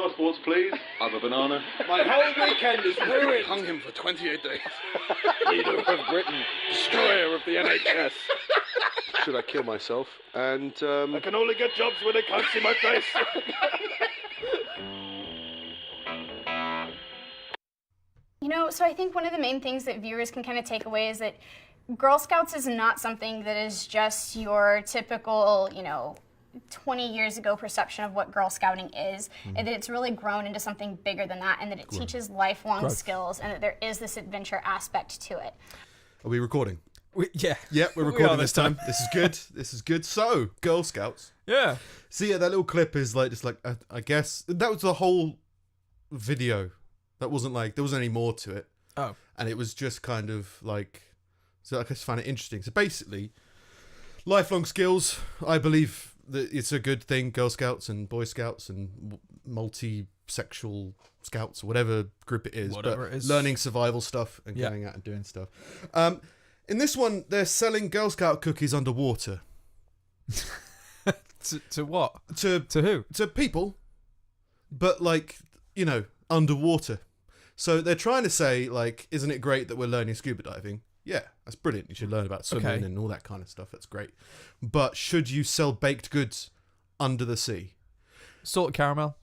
passports, please. I have a banana. My whole weekend is ruined. Hung him for 28 days. Leader of Britain, destroyer of the NHS. Should I kill myself? And, I can only get jobs when they can't see my face. You know, so I think one of the main things that viewers can kind of take away is that Girl Scouts is not something that is just your typical, 20 years ago perception of what Girl Scouting is, and that it's really grown into something bigger than that, and that it teaches lifelong skills, and that there is this adventure aspect to it. Are we recording? Yeah, we're recording are this time. This is good. This is good. So, Girl Scouts. Yeah. See, that little clip is I guess that was the whole video. That wasn't there wasn't any more to it. Oh. And it was just kind of so I just find it interesting. So basically, lifelong skills. I believe that it's a good thing. Girl Scouts and Boy Scouts and multi-sexual scouts, or whatever group it is. Whatever it is. Learning survival stuff and going out and doing stuff. In this one, they're selling Girl Scout cookies underwater. To what? To who? To people. But underwater. So they're trying to say, isn't it great that we're learning scuba diving? Yeah, that's brilliant. You should learn about swimming and all that kind of stuff. That's great. But should you sell baked goods under the sea? Salted caramel.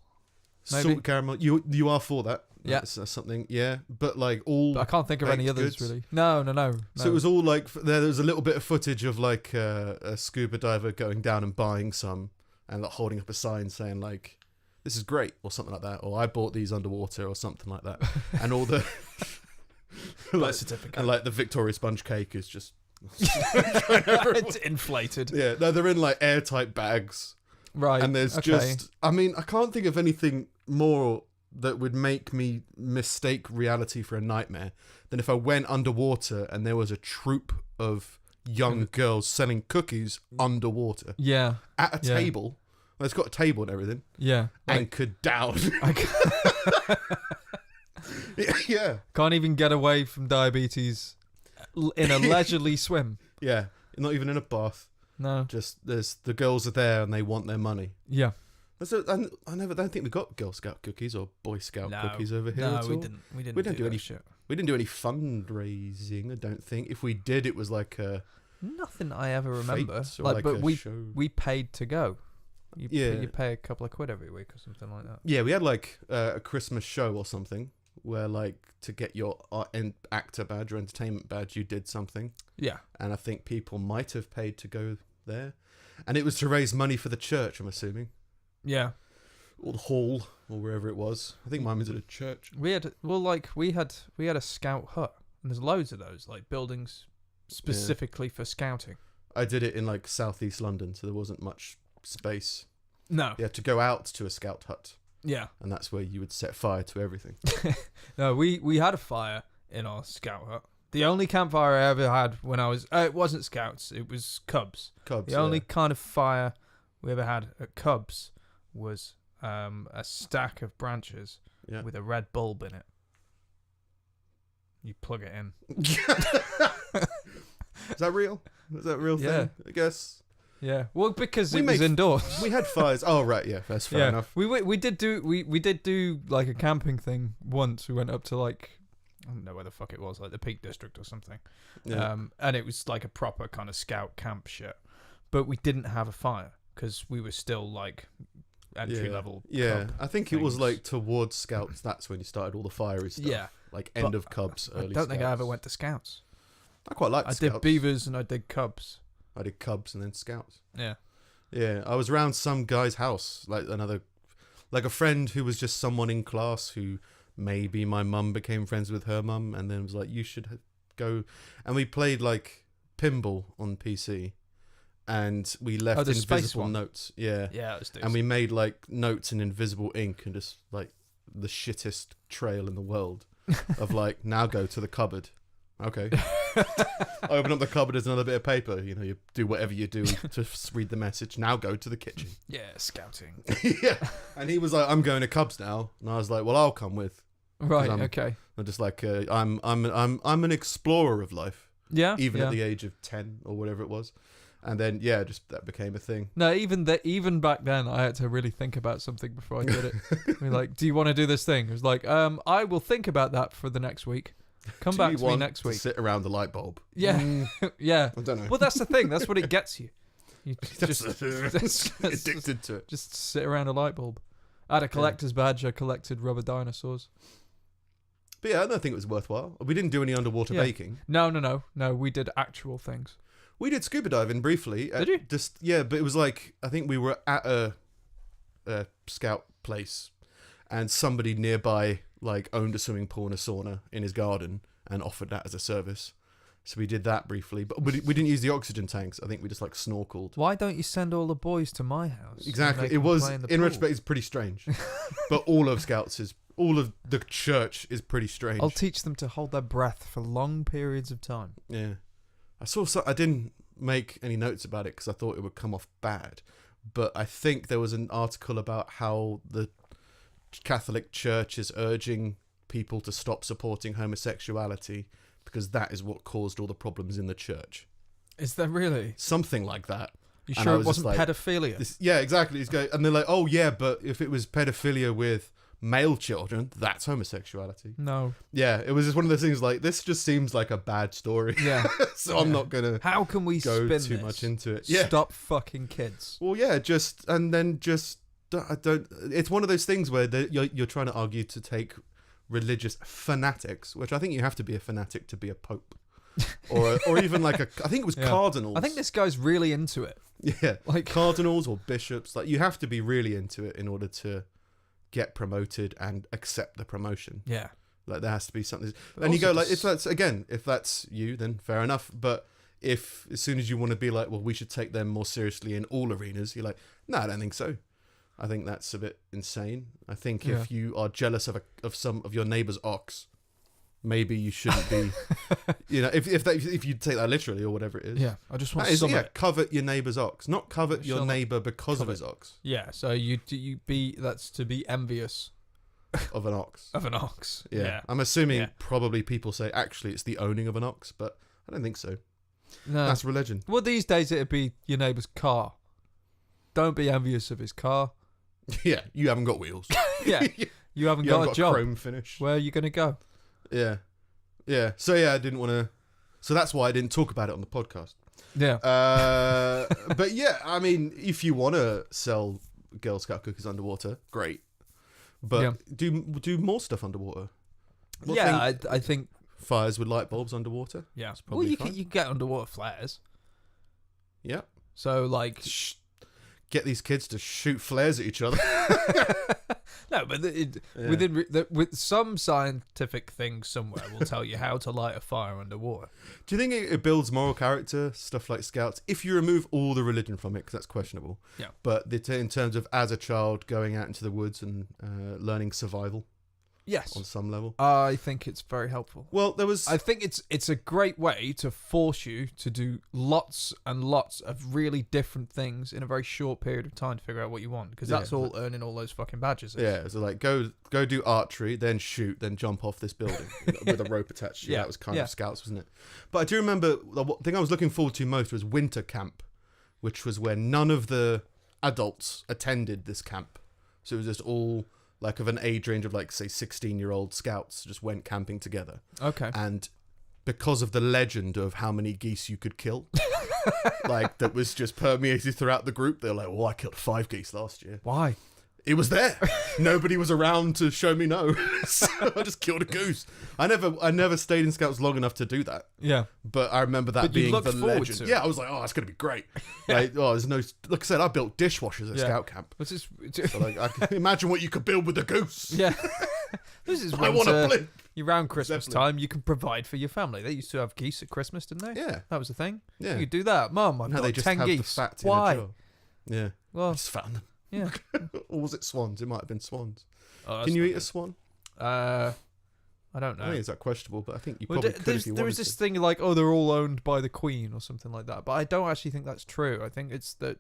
Maybe. Salted caramel. You are for that. Yeah. That's something. Yeah. But all. But I can't think of any others goods. really. No. So it was all there was a little bit of footage of a scuba diver going down and buying some and holding up a sign saying this is great, or something like that, or I bought these underwater, or something like that, and all the certificate, and the Victoria sponge cake is just it's inflated. Yeah, no, they're in airtight bags, right? And there's just, I can't think of anything more that would make me mistake reality for a nightmare than if I went underwater and there was a troop of young girls selling cookies underwater. Yeah, at a table. Well, it's got a table and everything. Yeah. Anchored down. Yeah. Can't even get away from diabetes in a leisurely swim. Yeah. Not even in a bath. No. Just, the girls are there and they want their money. Yeah. I don't think we got Girl Scout cookies or Boy Scout cookies over here. No, at all. we didn't do any shit. We didn't do any fundraising, I don't think. If we did, it was nothing I ever remember. But we paid to go. You pay a couple of quid every week or something like that. Yeah, we had a Christmas show or something where to get your actor badge or entertainment badge, you did something. Yeah. And I think people might have paid to go there. And it was to raise money for the church, I'm assuming. Yeah. Or the hall, or wherever it was. I think mine was at a church. We had a scout hut, and there's loads of those buildings specifically for scouting. I did it in southeast London, so there wasn't much space. No. You had to go out to a scout hut. Yeah. And that's where you would set fire to everything. No, we had a fire in our scout hut. The only campfire I ever had when I was it wasn't scouts, it was Cubs. The only kind of fire we ever had at Cubs was a stack of branches with a red bulb in it. You plug it in. Is that real? Is that a real thing? I guess. Yeah, well, because it was indoors. We had fires. Oh, right, yeah, that's fair enough. We did do a camping thing once. We went up to I don't know where the fuck it was, the Peak District or something. Yeah. And it was a proper kind of scout camp shit. But we didn't have a fire because we were still entry level. Yeah, I think it was towards scouts. That's when you started all the fiery stuff. Yeah, end of Cubs. Early I don't think I ever went to scouts. I quite liked scouts. I did beavers and I did Cubs. I did Cubs and then scouts. Yeah. Yeah, I was around some guy's house, a friend who was just someone in class who maybe my mum became friends with her mum, and then was you should go. And we played pinball on PC, and we left invisible notes. Yeah. Yeah, it was and we made notes in invisible ink and just the shittest trail in the world of now go to the cupboard. Okay. I open up the cupboard, there's another bit of paper. You do whatever you do to read the message. Now go to the kitchen. Yeah, scouting. Yeah. And he was I'm going to Cubs now. And I was well, I'll come with. Right, okay. I'm just I'm an explorer of life. Yeah. Even at the age of 10 or whatever it was. And then, yeah, just that became a thing. No, even back then, I had to really think about something before I did it. I mean, like, do you want to do this thing? It was like, I will think about that for the next week. Come back to me next week. Sit around the light bulb. Yeah, yeah. I don't know. Well, that's the thing. That's what it gets you. You just addicted to it. Just sit around a light bulb. I had a collector's badge. I collected rubber dinosaurs. But yeah, I don't think it was worthwhile. We didn't do any underwater baking. No. We did actual things. We did scuba diving briefly. Did you? Just but it was like, I think we were at a scout place, and somebody nearby like owned a swimming pool and a sauna in his garden and offered that as a service. So we did that briefly, but we didn't use the oxygen tanks. I think we just like snorkeled. Why don't you send all the boys to my house? Exactly. It was, in retrospect, it's pretty strange. But all of the church is pretty strange. I'll teach them to hold their breath for long periods of time. Yeah. I didn't make any notes about it because I thought it would come off bad. But I think there was an article about how the Catholic Church is urging people to stop supporting homosexuality because that is what caused all the problems in the church. Is there really? Something like that. You sure it wasn't pedophilia? Yeah, exactly. And they're like, oh yeah, but if it was pedophilia with male children, that's homosexuality. No. Yeah, it was just one of those things like, this just seems like a bad story. Yeah. So I'm not going to How can we go spin too this? much into it. Yeah. Stop fucking kids. Well, yeah, I don't. It's one of those things where you're trying to argue to take religious fanatics, which I think you have to be a fanatic to be a pope, or even like I think it was cardinals. I think this guy's really into it. Yeah, like cardinals or bishops. Like you have to be really into it in order to get promoted and accept the promotion. Yeah, like there has to be something. And you go like, if that's you, then fair enough. But if as soon as you want to be like, well, we should take them more seriously in all arenas, you're like, no, I don't think so. I think that's a bit insane. I think if you are jealous of some of your neighbour's ox, maybe you shouldn't be. If you take that literally or whatever it is. Yeah, I just want some. Covet your neighbour's ox, not covet your neighbour because of his ox. Yeah, so that's to be envious of an ox. Of an ox. Yeah, I'm assuming probably people say actually it's the owning of an ox, but I don't think so. No, that's religion. Well, these days it'd be your neighbour's car. Don't be envious of his car. Yeah, you haven't got wheels. Yeah, you haven't got a job. Chrome finish. Where are you going to go? Yeah. So I didn't want to. So that's why I didn't talk about it on the podcast. Yeah. But yeah, I mean, if you want to sell Girl Scout cookies underwater, great. But do more stuff underwater. I think fires with light bulbs underwater. Yeah. Well, you can get underwater flares. Yeah. So like. Get these kids to shoot flares at each other. No, but with some scientific thing somewhere will tell you how to light a fire underwater. Do you think it builds moral character, stuff like Scouts, if you remove all the religion from it, because that's questionable? Yeah. But in terms of as a child going out into the woods and learning survival. Yes. On some level. I think it's very helpful. Well, I think it's a great way to force you to do lots and lots of really different things in a very short period of time to figure out what you want, because that's all earning all those fucking badges. Yeah, so like go do archery, then shoot, then jump off this building with a rope attached to you. That was kind of Scouts, wasn't it? But I do remember the thing I was looking forward to most was winter camp, which was where none of the adults attended this camp. So it was just all like of an age range of like say 16-year-old scouts just went camping together. Okay. And because of the legend of how many geese you could kill, like that was just permeated throughout the group, they're like, well, I killed 5 geese last year. Why? It was there. Nobody was around to show me no. So I just killed a goose. I never stayed in Scouts long enough to do that. Yeah. But I remember that being the legend. Yeah, I was like, oh, that's going to be great. Like, there's no... Like I said, I built dishwashers at Scout camp. What's this? So like, I can imagine what you could build with a goose. Yeah. This is I want to blimp. Around Christmas time, you can provide for your family. They used to have geese at Christmas, didn't they? Yeah. That was the thing. Yeah. You could do that. Mum, I've got they just 10 have geese. The fat Why? in a jar. Yeah. Well, I just found them. Yeah. Or was it swans? It might have been swans. Oh, can you eat a swan? I don't know. I think it's that questionable, but I think you probably could if you wanted there is this thing like, oh, they're all owned by the Queen or something like that. But I don't actually think that's true. I think it's that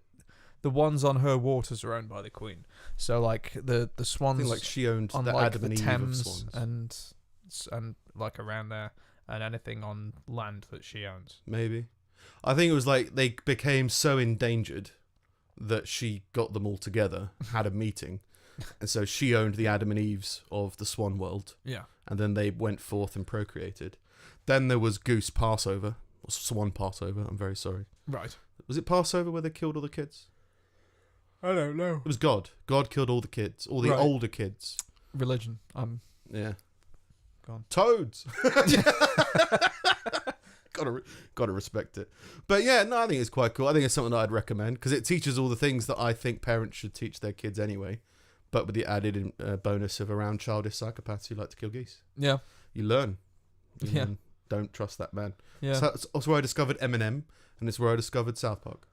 the ones on her waters are owned by the Queen. So like the swans, I think like she owned on the like Adam the and Eve Thames of swans. and like around there, and anything on land that she owns. Maybe. I think it was like they became so endangered that she got them all together, had a meeting, and so she owned the Adam and Eves of the Swan world. Yeah. And then they went forth and procreated. Then there was Goose Passover, or Swan Passover. I'm very sorry. Right. Was it Passover where they killed all the kids? I don't know. It was God. God killed all the kids, all the Right. older kids. Religion. Yeah. Gone. Toads. Gotta respect it. But yeah, no, I think it's quite cool. I think it's something that I'd recommend because it teaches all the things that I think parents should teach their kids anyway, but with the added bonus of around childish psychopaths who like to kill geese. Yeah. You learn. Yeah. learn, don't trust that man. Yeah. So that's where I discovered Eminem, and it's where I discovered South Park.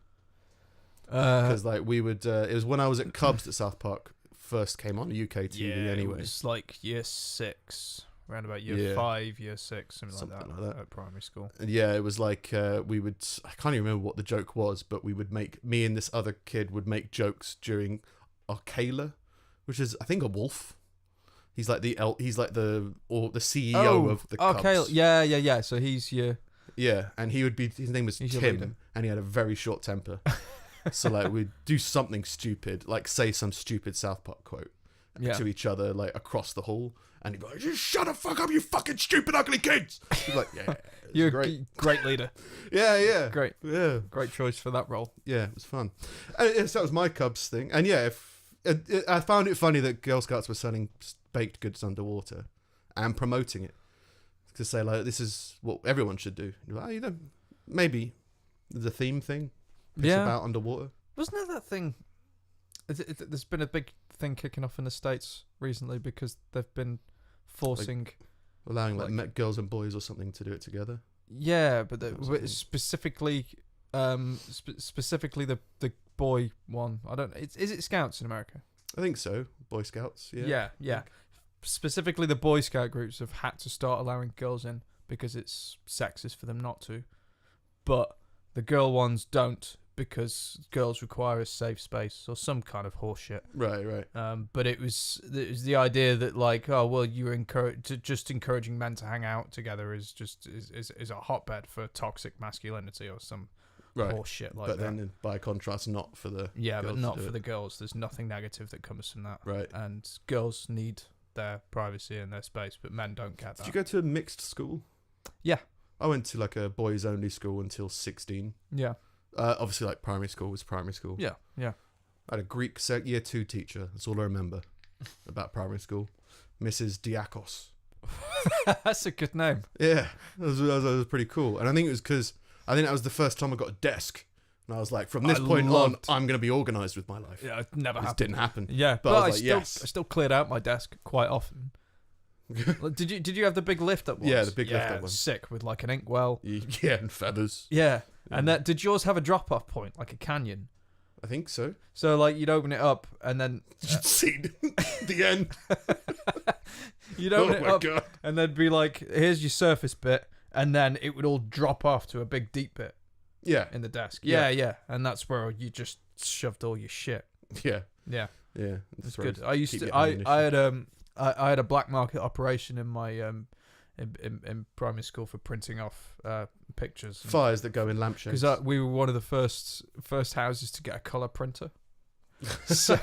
Because like we would, it was when I was at Cubs that South Park first came on UK TV anyway. It was like year 6, around about year 5, year 6, something like that at primary school. And yeah, it was like we would. I can't even remember what the joke was, but we would make me and this other kid would make jokes during Arcala, which is I think a wolf. He's like the CEO of the Cubs. Okay, yeah. So he's your and he would be. His name was Tim, and he had a very short temper. So like we'd do something stupid, like say some stupid South Park quote to each other, like across the hall, and he'd be like, "Just shut the fuck up, you fucking stupid ugly kids!" He'd be like, "Yeah, you're great leader." yeah, great choice for that role. Yeah, it was fun. And so that was my Cubs thing, and yeah, I found it funny that Girl Scouts were selling baked goods underwater and promoting it to say like this is what everyone should do. You're like, maybe the theme thing. About underwater. Wasn't there that thing? There's been a big thing kicking off in the States recently because they've been forcing allowing like girls and boys or something to do it together. Yeah, but specifically the boy one. I don't. Is it Scouts in America? I think so. Boy Scouts. Yeah. Specifically, the Boy Scout groups have had to start allowing girls in because it's sexist for them not to, but the girl ones don't. Because girls require a safe space or some kind of horseshit. Right. But it was the idea that like, oh well, just encouraging men to hang out together is a hotbed for toxic masculinity or some horseshit like that. But then by contrast, not for the but not for the girls. There's nothing negative that comes from that. Right. And girls need their privacy and their space, but men don't get that. Did you go to a mixed school? Yeah. I went to like a boys only school until 16. Yeah. Obviously, like primary school was primary school. Yeah. I had a Greek year 2 teacher. That's all I remember about primary school. Mrs. Diakos. That's a good name. Yeah, that was pretty cool. And I think it was because I think that was the first time I got a desk. And I was like, from this point on, I'm going to be organised with my life. Yeah, it never happened. It didn't happen. Yeah, but I was like, I still cleared out my desk quite often. Did you have the big lift up one? Yeah, the big lift up one. Sick with like an inkwell. Yeah, and feathers. Yeah. And did yours have a drop-off point, like a canyon? I think so. So, like, you'd open it up, and then... You'd see the end. You'd open it up, God. And there'd be like, here's your surface bit, and then it would all drop off to a big deep bit. Yeah. In the desk. Yeah. And that's where you just shoved all your shit. Yeah. It's good. I had a black market operation in my... In primary school for printing off pictures, fires that go in lampshades. Because we were one of the first houses to get a color printer. So,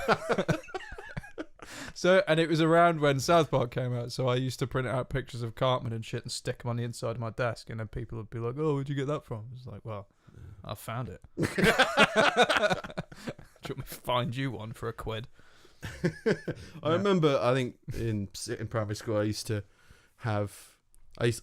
and it was around when South Park came out. So I used to print out pictures of Cartman and shit and stick them on the inside of my desk, and then people would be like, "Oh, where'd you get that from?" It's like, "Well, I found it." Do you want me to find you one for £1? I remember. I think in primary school, I used to have.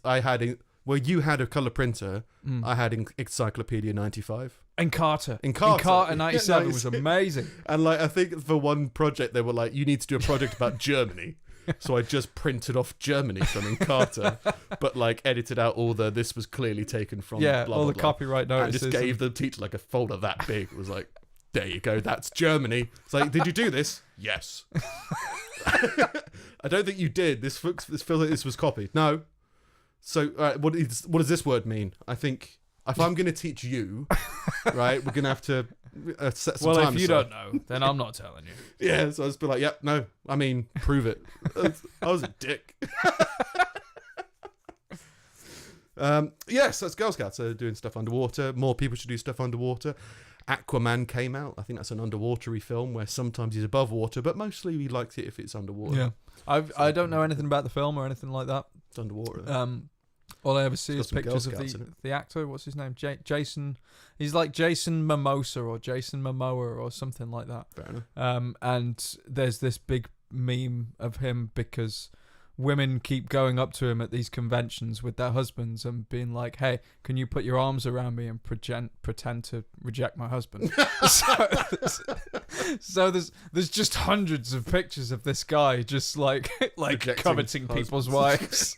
I had where you had a color printer. I had Encyclopedia 95. Encarta 97 was amazing. And like I think for one project they were like, you need to do a project about Germany. So I just printed off Germany from Encarta, but like edited out all this was clearly taken from blah, all blah, the blah. copyright notices. And just gave the teacher like a folder that big. It was like, there you go, that's Germany. It's like, did you do this? Yes. I don't think you did. This feels like this was copied. No. So, what does this word mean? I think if I'm going to teach you, right, we're going to have to set some time Well, if you aside. don't know, then I'm not telling you. Yeah, so I just be like, yep, no, I mean, prove it. I was a dick. Yes, that's Girl Scouts are doing stuff underwater. More people should do stuff underwater. Aquaman came out. I think that's an underwatery film where sometimes he's above water, but mostly he likes it if it's underwater. Yeah, I don't know anything about the film or anything like that. It's underwater. All I ever see It's is got some pictures Girl of Scouts in the actor. What's his name? Jason. He's like Jason Mimosa or Jason Momoa or something like that. Fair enough. And there's this big meme of him because women keep going up to him at these conventions with their husbands and being like, "Hey, can you put your arms around me and pretend to reject my husband?" so there's just hundreds of pictures of this guy just like Rejecting coveting people's wives,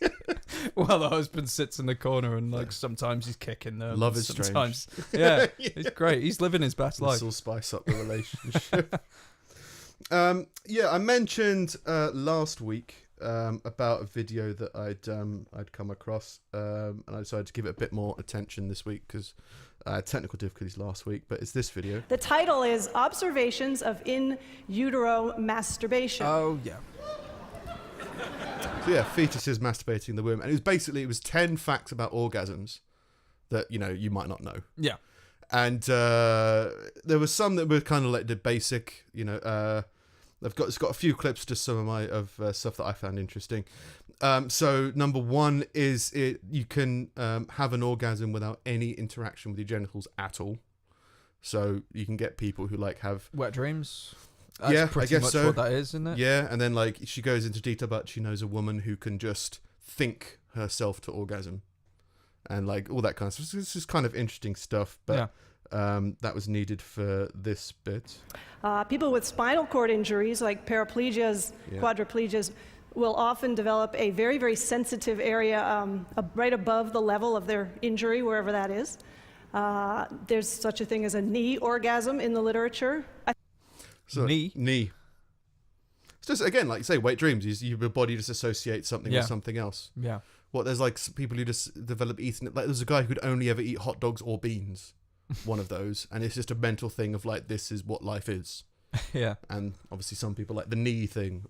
while the husband sits in the corner and like sometimes he's kicking them. Love is sometimes, strange. yeah, it's great. He's living his best life. This will spice up the relationship. I mentioned last week about a video that I'd come across, and I decided to give it a bit more attention this week because I had technical difficulties last week. But it's this video. The title is Observations of In Utero Masturbation. Oh yeah. So yeah, fetuses masturbating in the womb, and it was 10 facts about orgasms that you might not know. Yeah. And there was some that were kind of like the basic, it's got a few clips, just some of stuff that I found interesting. So number one is you can have an orgasm without any interaction with your genitals at all. So you can get people who have wet dreams. That's pretty I guess much so. what that is, isn't it? Yeah, and then she goes into detail about she knows a woman who can just think herself to orgasm, and all that kind of stuff. This is kind of interesting stuff, but that was needed for this bit. People with spinal cord injuries, like paraplegias, quadriplegias, will often develop a very, very sensitive area right above the level of their injury, wherever that is. There's such a thing as a knee orgasm in the literature. Knee. It's just, again, like you say, wet dreams. Your body just associates something with something else. Yeah. There's people who just develop eating it. There's a guy who could only ever eat hot dogs or beans. One of those, and it's just a mental thing of this is what life is. Yeah. And obviously some people like the knee thing,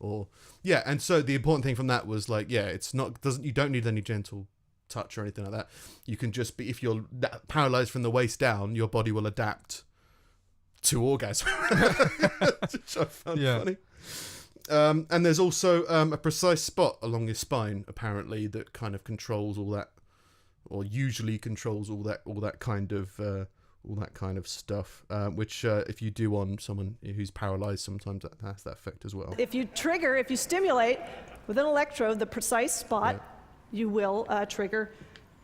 and so the important thing from that was it's not you don't need any gentle touch or anything like that. You can just be, if you're paralyzed from the waist down, your body will adapt to orgasm. Which I found funny. And there's also a precise spot along your spine apparently that kind of controls all that, or usually controls all that kind of stuff, which if you do on someone who's paralyzed, sometimes that has that effect as well. If you stimulate with an electrode the precise spot, you will trigger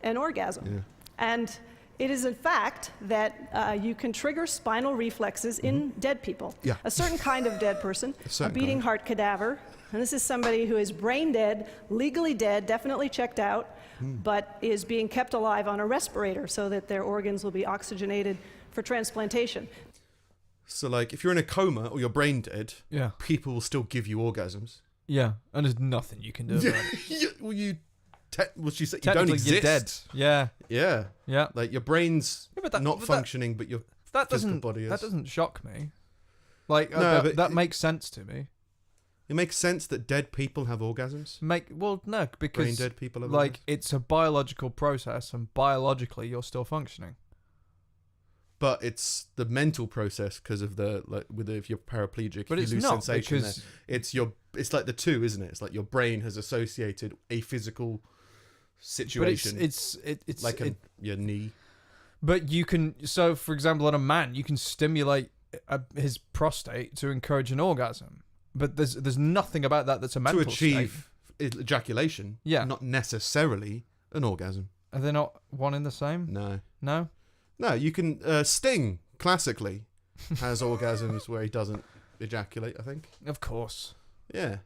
an orgasm. Yeah. And it is a fact that you can trigger spinal reflexes in dead people. Yeah. A certain kind of dead person, a beating heart cadaver, and this is somebody who is brain dead, legally dead, definitely checked out, but is being kept alive on a respirator so that their organs will be oxygenated for transplantation. So, if you're in a coma or you're brain dead, people will still give you orgasms. Yeah, and there's nothing you can do about it. She said you don't exist. You're dead. Yeah. Yeah. Yeah. Your brain's not functioning, but your physical body is. That doesn't shock me. That makes sense to me. It makes sense that dead people have orgasms? No, because brain dead people have orgasms? It's a biological process, and biologically you're still functioning. But it's the mental process because of if you're paraplegic, but if it's you lose not, sensation because there. It's like the two, isn't it? It's like your brain has associated a physical situation. But it's your knee. But you can, so for example, on a man, you can stimulate his prostate to encourage an orgasm. But there's nothing about that that's a mental to achieve ejaculation. Yeah, not necessarily an orgasm. Are they not one and the same? No. You can Sting classically has orgasms where he doesn't ejaculate. I think. Of course. Yeah.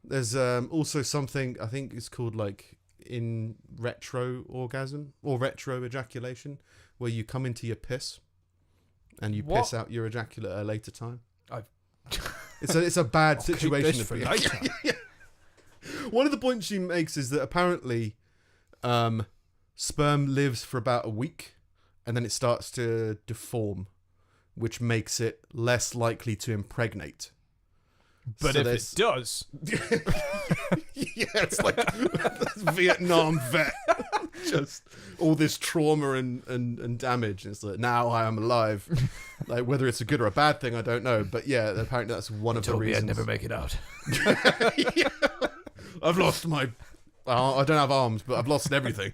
There's also something I think it's called in retro orgasm or retro ejaculation, where you come into your piss and you piss out your ejaculate at a later time. It's a bad situation. For later. One of the points she makes is that apparently sperm lives for about a week and then it starts to deform, which makes it less likely to impregnate. But if it does... Yeah, it's like Vietnam vet. just all this trauma and damage. And it's like, now I am alive. Like, whether it's a good or a bad thing, I don't know. But yeah, apparently that's one of the reasons. I'd never make it out. Yeah. I've lost my... I don't have arms, but I've lost everything.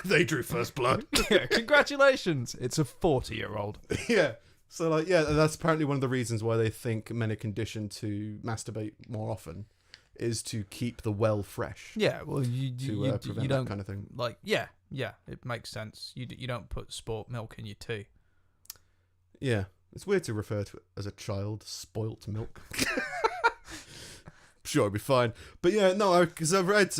They drew first blood. Yeah, congratulations. It's a 40-year-old. Yeah. So, like, yeah, that's apparently one of the reasons why they think men are conditioned to masturbate more often, is to keep the well fresh. Yeah, well, you prevent don't that kind of thing. Like, yeah, it makes sense. You don't put sport milk in your tea. Yeah, it's weird to refer to it as a child, spoilt milk. Sure, it'll be fine. But yeah, no, because I read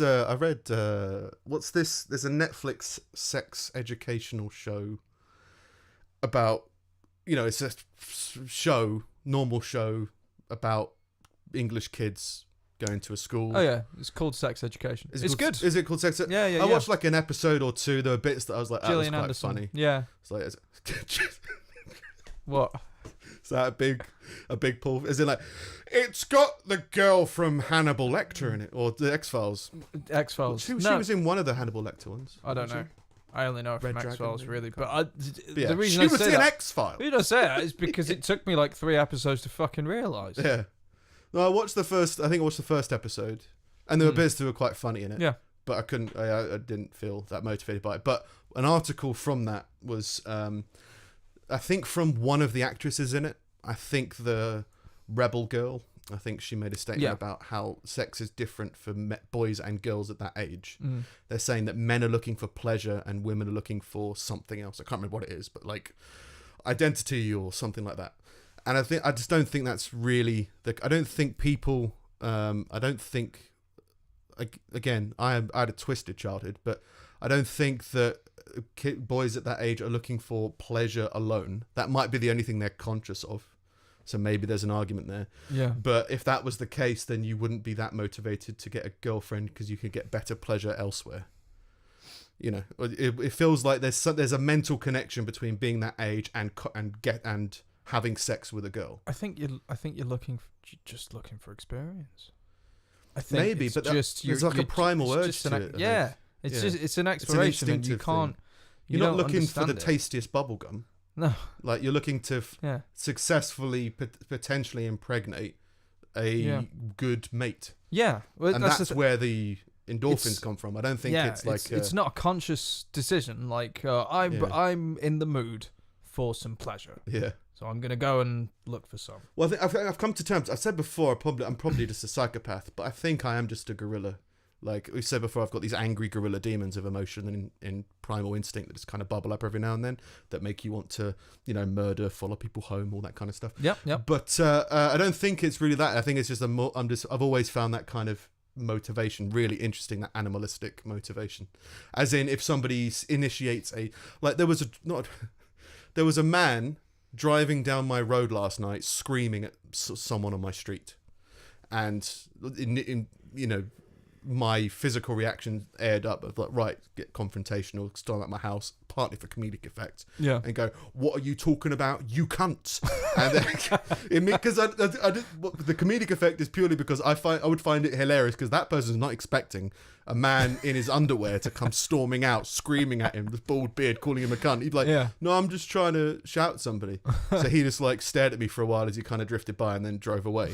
what's this? There's a Netflix sex educational show about, it's a normal show about English kids going to a school. Oh yeah, it's called Sex Education. It's good. Is it called Sex? Yeah. I watched like an episode or two. There were bits that I was like, Gillian that was Anderson. quite funny. Yeah. It's like, What? Is that a big pull? Is it like, it's got the girl from Hannibal Lecter in it, or the X-Files? X-Files. She was in one of the Hannibal Lecter ones. I don't know. I only know her from Red X-Files, Dragon, really. maybe. But Yeah, the reason she I was say in that, X-Files. the reason I say that is because it took me like 3 episodes to fucking realise. Yeah. No, I watched the first episode, and there were bits that were quite funny in it. Yeah. But I didn't feel that motivated by it. But an article from that was, I think from one of the actresses in it, I think the rebel girl, I think she made a statement about how sex is different for boys and girls at that age. They're saying that men are looking for pleasure and women are looking for something else. I can't remember what it is, but like identity or something like that. And I just don't think that's really I don't think people, again, I had a twisted childhood, but I don't think that boys at that age are looking for pleasure alone. That might be the only thing they're conscious of. So maybe there's an argument there. Yeah. But if that was the case, then you wouldn't be that motivated to get a girlfriend because you could get better pleasure elsewhere. It feels like there's a mental connection between being that age and having sex with a girl. I think you're just looking for experience. I think maybe, but there's like a primal urge to it. Yeah, it's an exploration, and you can't. You're not looking for the it. tastiest bubblegum. No, like you're looking to successfully potentially impregnate a good mate. Yeah, well, and that's where the endorphins come from. I don't think it's like it's not a conscious decision. Like I'm in the mood for some pleasure. Yeah. So I'm gonna go and look for some. Well, I've come to terms. I've said before, I'm probably just a psychopath, but I think I am just a gorilla. Like we said before, I've got these angry gorilla demons of emotion and in primal instinct that just kind of bubble up every now and then that make you want to, murder, follow people home, all that kind of stuff. Yep. But I don't think it's really that. I think it's just I've always found that kind of motivation really interesting, that animalistic motivation. As in, if somebody initiates there was a man driving down my road last night screaming at someone on my street, and my physical reaction aired up of like, right, get confrontational, storm at my house, partly for comedic effect. Yeah. And go, what are you talking about, you cunt? And then, because the comedic effect is purely because I would find it hilarious because that person's not expecting a man in his underwear to come storming out, screaming at him, with bald beard, calling him a cunt. He'd be like, no, I'm just trying to shout at somebody. So he just like stared at me for a while as he kind of drifted by and then drove away.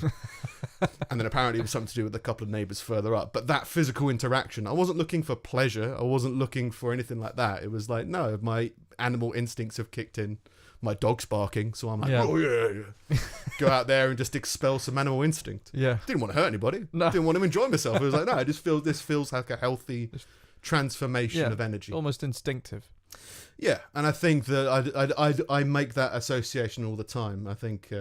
And then apparently it was something to do with a couple of neighbours further up. But that physical interaction, I wasn't looking for pleasure. I wasn't looking for anything like that. It was like, no, my animal instincts have kicked in. My dog's barking, so I'm like, oh yeah. Go out there and just expel some animal instinct. Yeah. Didn't want to hurt anybody. No. Didn't want to enjoy myself. It was like, no, this feels like a healthy transformation of energy. Almost instinctive. Yeah, and I think that I make that association all the time. I think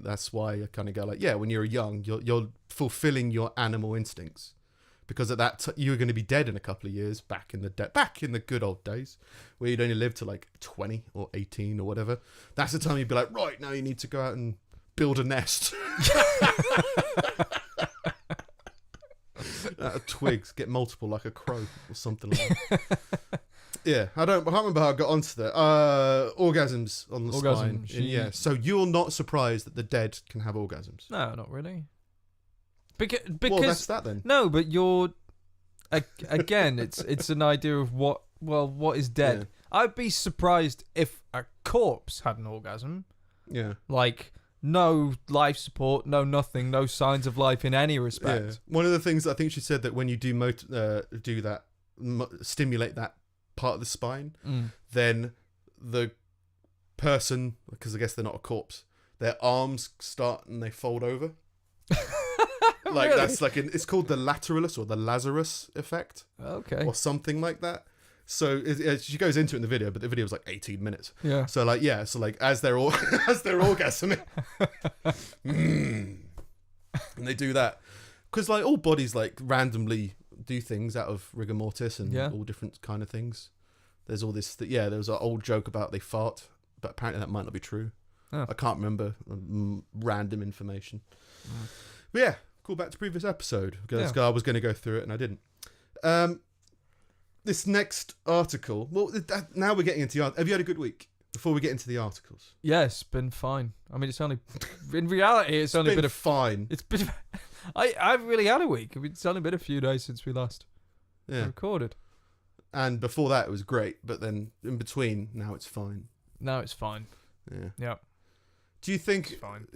that's why I kind of go like, yeah, when you're young, you're fulfilling your animal instincts. Because at that you're going to be dead in a couple of years, back in the good old days, where you'd only live to like 20 or 18 or whatever. That's the time you'd be like, right, now you need to go out and build a nest. Out of twigs, get multiple like a crow or something like that. Yeah, I can't remember how I got onto that. Orgasms on the spine. Yeah, so you're not surprised that the dead can have orgasms? No, not really. Because well, that's that then. No, but Again, it's an idea of what is dead. Yeah. I'd be surprised if a corpse had an orgasm. Yeah. Like, no life support, no nothing, no signs of life in any respect. Yeah. One of the things I think she said that when you do do that, stimulate that part of the spine, then the person, because I guess they're not a corpse, their arms start and they fold over. Like Really? that's like it's called the lateralis or the Lazarus effect. Okay. Or something like that. So she goes into it in the video, but the video was like 18 minutes. Yeah. So like as they're all as they're orgasming, and they do that because like all bodies like randomly do things out of rigor mortis and all different kind of things. There's all this. There was an old joke about they fart, but apparently that might not be true. Oh. I can't remember random information. But yeah, call back to previous episode because I was going to go through it and I didn't. This next article. Well, now we're getting into have you had a good week? Before we get into the articles. Yeah, it's been fine. I mean, it's only in reality, it's only been a fine. It's been. I've really had a week. I mean, it's only been a few days since we last recorded. And before that, it was great. But then in between, now it's fine. Now it's fine. Yeah. Yeah. Do you think? It's fine.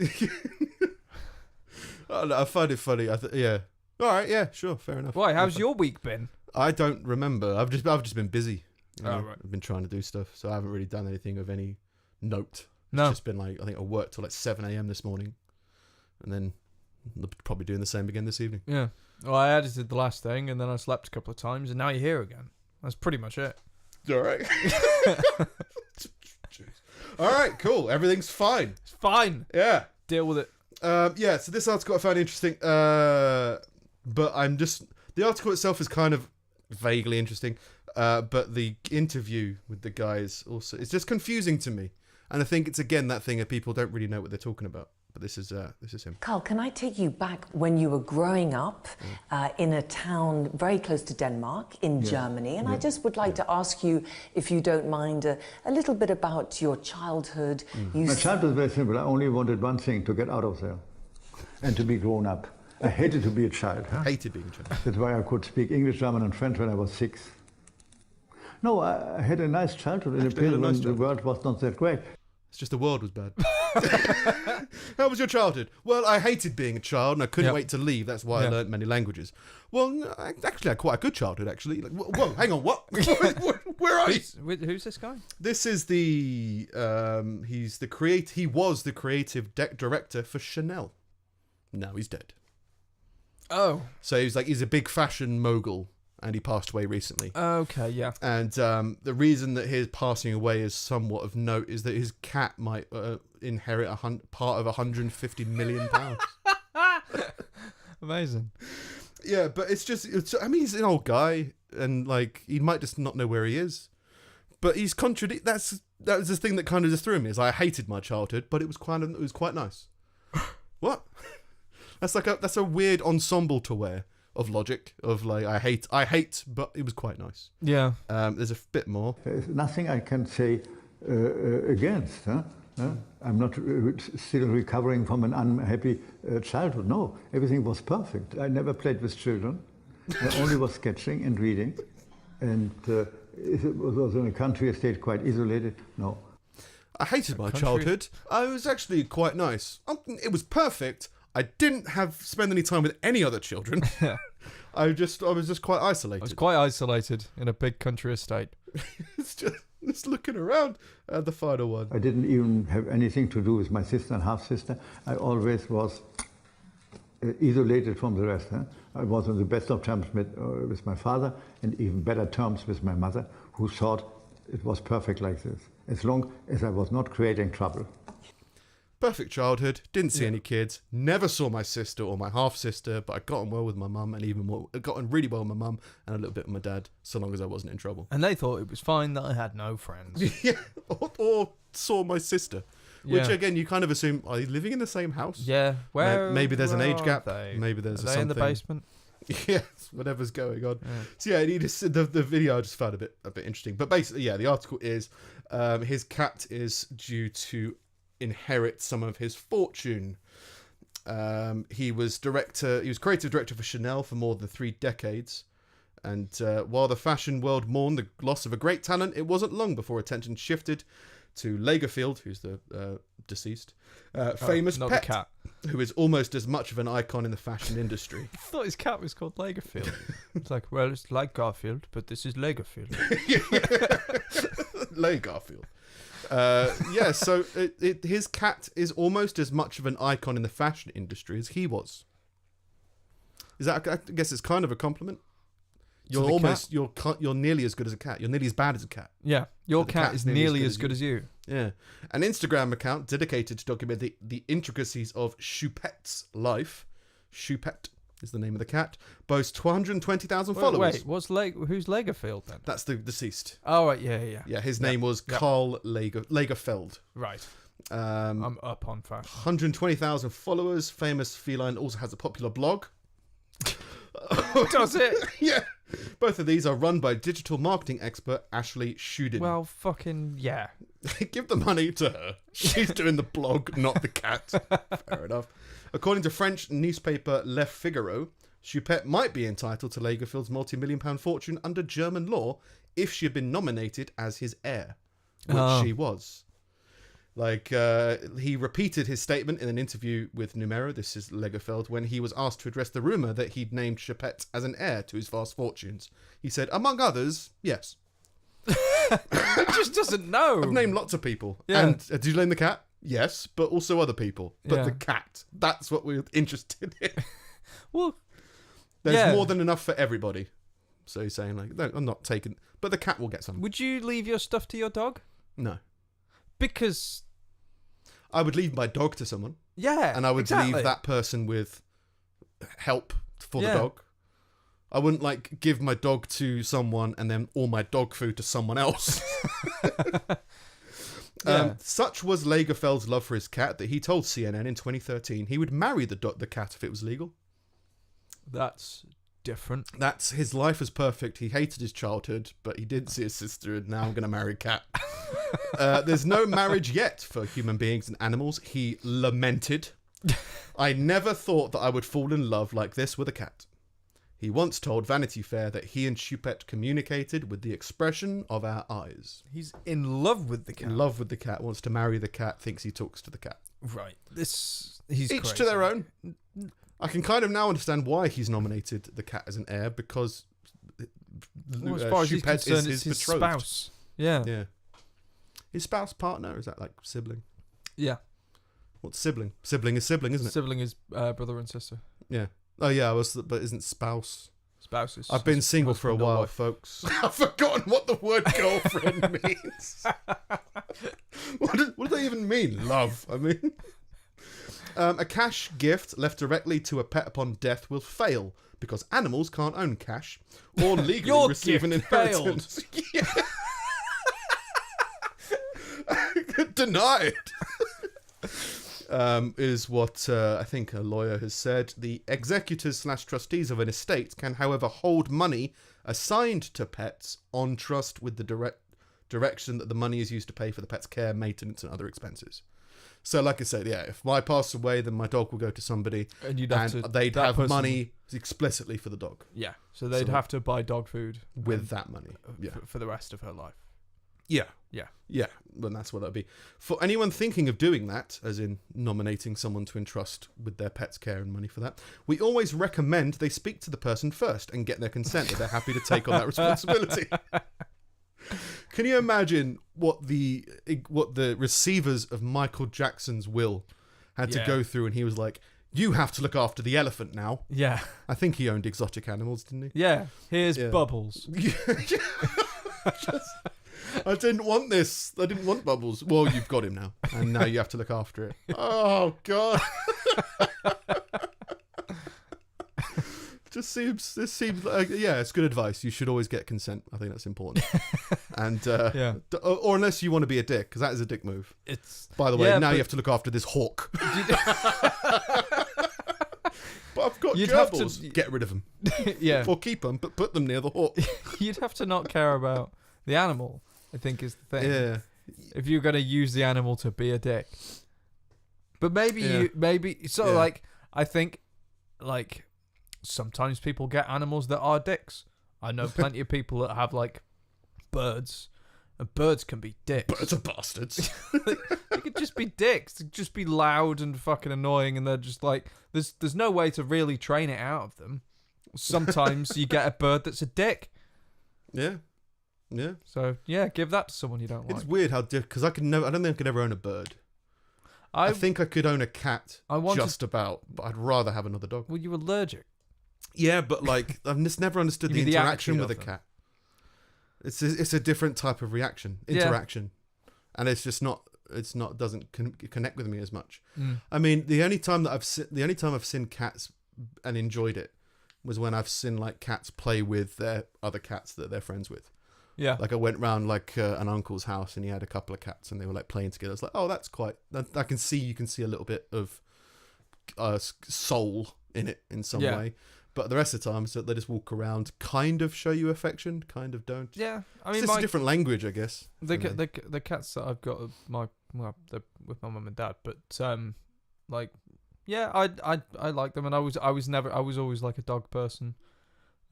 I find it funny. Yeah. All right. Yeah. Sure. Fair enough. Why? How's your week been? I don't remember. I've just been busy. You know? Right. I've been trying to do stuff, so I haven't really done anything of any note. No. It's just been like I think I worked till like 7 a.m. this morning, and then probably doing the same again this evening. Yeah. Well, I edited the last thing, and then I slept a couple of times, and now you're here again. That's pretty much it. All right. All right. Cool. Everything's fine. It's fine. Yeah. Deal with it. Yeah. So this article I found interesting, but the article itself is kind of vaguely interesting. But the interview with the guys also, it's just confusing to me. And I think it's again that thing that people don't really know what they're talking about. But this is him. Carl, can I take you back when you were growing up in a town very close to Denmark in Germany? And I just would like to ask you, if you don't mind, a little bit about your childhood. My childhood was very simple. I only wanted one thing, to get out of there and to be grown up. I hated to be a child. Huh? Hated being a child. That's why I could speak English, German and French when I was 6. No, I had a nice childhood in a period when the world was not that great. It's just the world was bad. How was your childhood? Well, I hated being a child and I couldn't wait to leave. That's why I learnt many languages. Well, no, I actually had quite a good childhood, actually. Like, whoa, hang on, what? Where are you? Who's this guy? This is he was the creative director for Chanel. Now he's dead. Oh. So he's a big fashion mogul. And he passed away recently. Okay, yeah. And the reason that his passing away is somewhat of note is that his cat might inherit part of £150 million. Amazing. Yeah, but I mean, he's an old guy, and like he might just not know where he is. But he's that was the thing that kind of just threw me. Is I hated my childhood, but it was quite nice. What? That's a weird ensemble to wear. Of logic, of like I hate, but it was quite nice. Yeah. There's a bit more. There's nothing I can say against. Huh? I'm not still recovering from an unhappy childhood. No, everything was perfect. I never played with children. I only was sketching and reading. And it was in a country I stayed quite isolated. No. I hated my childhood. I was actually quite nice. It was perfect. I didn't spend any time with any other children. I was just quite isolated. I was quite isolated in a big country estate. It's just looking around at the final one. I didn't even have anything to do with my sister and half-sister. I always was isolated from the rest. Huh? I was on the best of terms with my father and even better terms with my mother, who thought it was perfect like this, as long as I was not creating trouble. Perfect childhood, didn't see any kids, never saw my sister or my half-sister, but I got on well with my mum and got on really well with my mum and a little bit with my dad, so long as I wasn't in trouble. And they thought it was fine that I had no friends. Yeah, or saw my sister. Which, again, you kind of assume, are they living in the same house? Yeah. Maybe there's an age gap. They? Maybe there's something. In the basement? Yes, whatever's going on. Yeah. So yeah, the video I just found a bit interesting. But basically, yeah, the article is his cat is due to inherit some of his fortune. He was creative director for Chanel for more than 3 decades. And while the fashion world mourned the loss of a great talent, it wasn't long before attention shifted to Lagerfeld, who's the deceased, famous not pet, the cat. who is almost as much of an icon in the fashion industry. I thought his cat was called Lagerfeld. It's like, well, it's like Garfield, but this is Lagerfeld. Lagerfeld. So his cat is almost as much of an icon in the fashion industry as he was. Is that? I guess it's kind of a compliment. You're almost you're nearly as good as a cat. You're nearly as bad as a cat. Yeah, your cat is nearly as good as you. Yeah, an Instagram account dedicated to document the intricacies of Choupette's life. Choupette is the name of the cat. Boasts 220,000 followers. Wait, who's Lagerfeld then? That's the deceased. Oh right, yeah. Yeah, his name was Karl Lagerfeld. Right. I'm up on fashion. 120,000 followers. Famous feline, also has a popular blog. Does it? Yeah. Both of these are run by digital marketing expert Ashley Shudin. Well, fucking yeah. Give the money to her. She's doing the blog, not the cat. Fair enough. According to French newspaper Le Figaro, Choupette might be entitled to Lagerfeld's multi-million-pound fortune under German law if she had been nominated as his heir, which she was. He repeated his statement in an interview with Numero, this is Lagerfeld, when he was asked to address the rumour that he'd named Choupette as an heir to his vast fortunes. He said, among others, yes. He just doesn't know. I've named lots of people. Yeah. And did you name the cat? Yes, but also other people. But the cat, that's what we're interested in. Well, there's more than enough for everybody. So he's saying, like, no, I'm not taking... But the cat will get some. Would you leave your stuff to your dog? No. Because I would leave my dog to someone. Yeah. And I would leave that person with help for the dog. I wouldn't give my dog to someone and then all my dog food to someone else. Such was Lagerfeld's love for his cat that he told CNN in 2013 he would marry the cat if it was legal. That's different. That's his life is perfect. He hated his childhood, but he did see his sister, and now I'm going to marry a cat. There's no marriage yet for human beings and animals, he lamented. I never thought that I would fall in love like this with a cat. He once told Vanity Fair that he and Choupette communicated with the expression of our eyes. He's in love with the cat. In love with the cat, wants to marry the cat, thinks he talks to the cat. Right. He's each crazy. to their own. I can kind of now understand why he's nominated the cat as an heir, because as far as he's Choupette concerned, is it's his his betrothed. spouse. Yeah. Yeah. His spouse, partner, is that like sibling? Yeah. What's sibling? Sibling is sibling, isn't it? Sibling is brother and sister. Yeah. Oh yeah, but isn't spouse? Spouse is. I've been single for a while, folks. I've forgotten what the word girlfriend means. What does that even mean? Love. I mean, a cash gift left directly to a pet upon death will fail because animals can't own cash or legally receive an inheritance. Denied. Is what I think a lawyer has said. The executors/trustees of an estate can, however, hold money assigned to pets on trust with the direction that the money is used to pay for the pet's care, maintenance, and other expenses. So, like I said, yeah, if I pass away, then my dog will go to somebody, and they'd have money explicitly for the dog. Yeah, so they'd have to buy dog food with that money. Yeah, for the rest of her life. Yeah. Yeah. Yeah. Well, that's what that would be. For anyone thinking of doing that, as in nominating someone to entrust with their pet's care and money for that, we always recommend they speak to the person first and get their consent that they're happy to take on that responsibility. Can you imagine what the receivers of Michael Jackson's will had to go through, and he was like, you have to look after the elephant now. Yeah. I think he owned exotic animals, didn't he? Yeah. Here's Bubbles. I didn't want this. I didn't want Bubbles. Well, you've got him now, and now you have to look after it. Oh God! This seems like it's good advice. You should always get consent. I think that's important. And or unless you want to be a dick, because that is a dick move. By the way, now you have to look after this hawk. But I've got gerbils. Get rid of them. Yeah. Or keep them, but put them near the hawk. You'd have to not care about the animal, I think, is the thing. Yeah. If you're going to use the animal to be a dick. But maybe I think, sometimes people get animals that are dicks. I know plenty of people that have like birds, and birds can be dicks. Birds are bastards. They could just be dicks. They could just be loud and fucking annoying, and they're just like, there's no way to really train it out of them. Sometimes you get a bird that's a dick. Yeah. Yeah. So yeah, give that to someone you don't like. It's weird how because I don't think I could ever own a bird. I think I could own a cat, just about, but I'd rather have another dog. Well, you're allergic. Yeah, but like I've just never understood the interaction with a cat. It's a different type of interaction, and it's just not. It's not doesn't connect with me as much. I mean, the only time I've seen cats and enjoyed it was when I've seen like cats play with their other cats that they're friends with. Yeah. Like I went round like an uncle's house and he had a couple of cats and they were like playing together. I was like, oh, that's quite. You can see a little bit of soul in it in some way. But the rest of the time, so they just walk around, kind of show you affection, kind of don't. Yeah, I mean, it's just a different language, I guess. The cats that I've got, they're with my mum and dad, but I like them, and I was always like a dog person,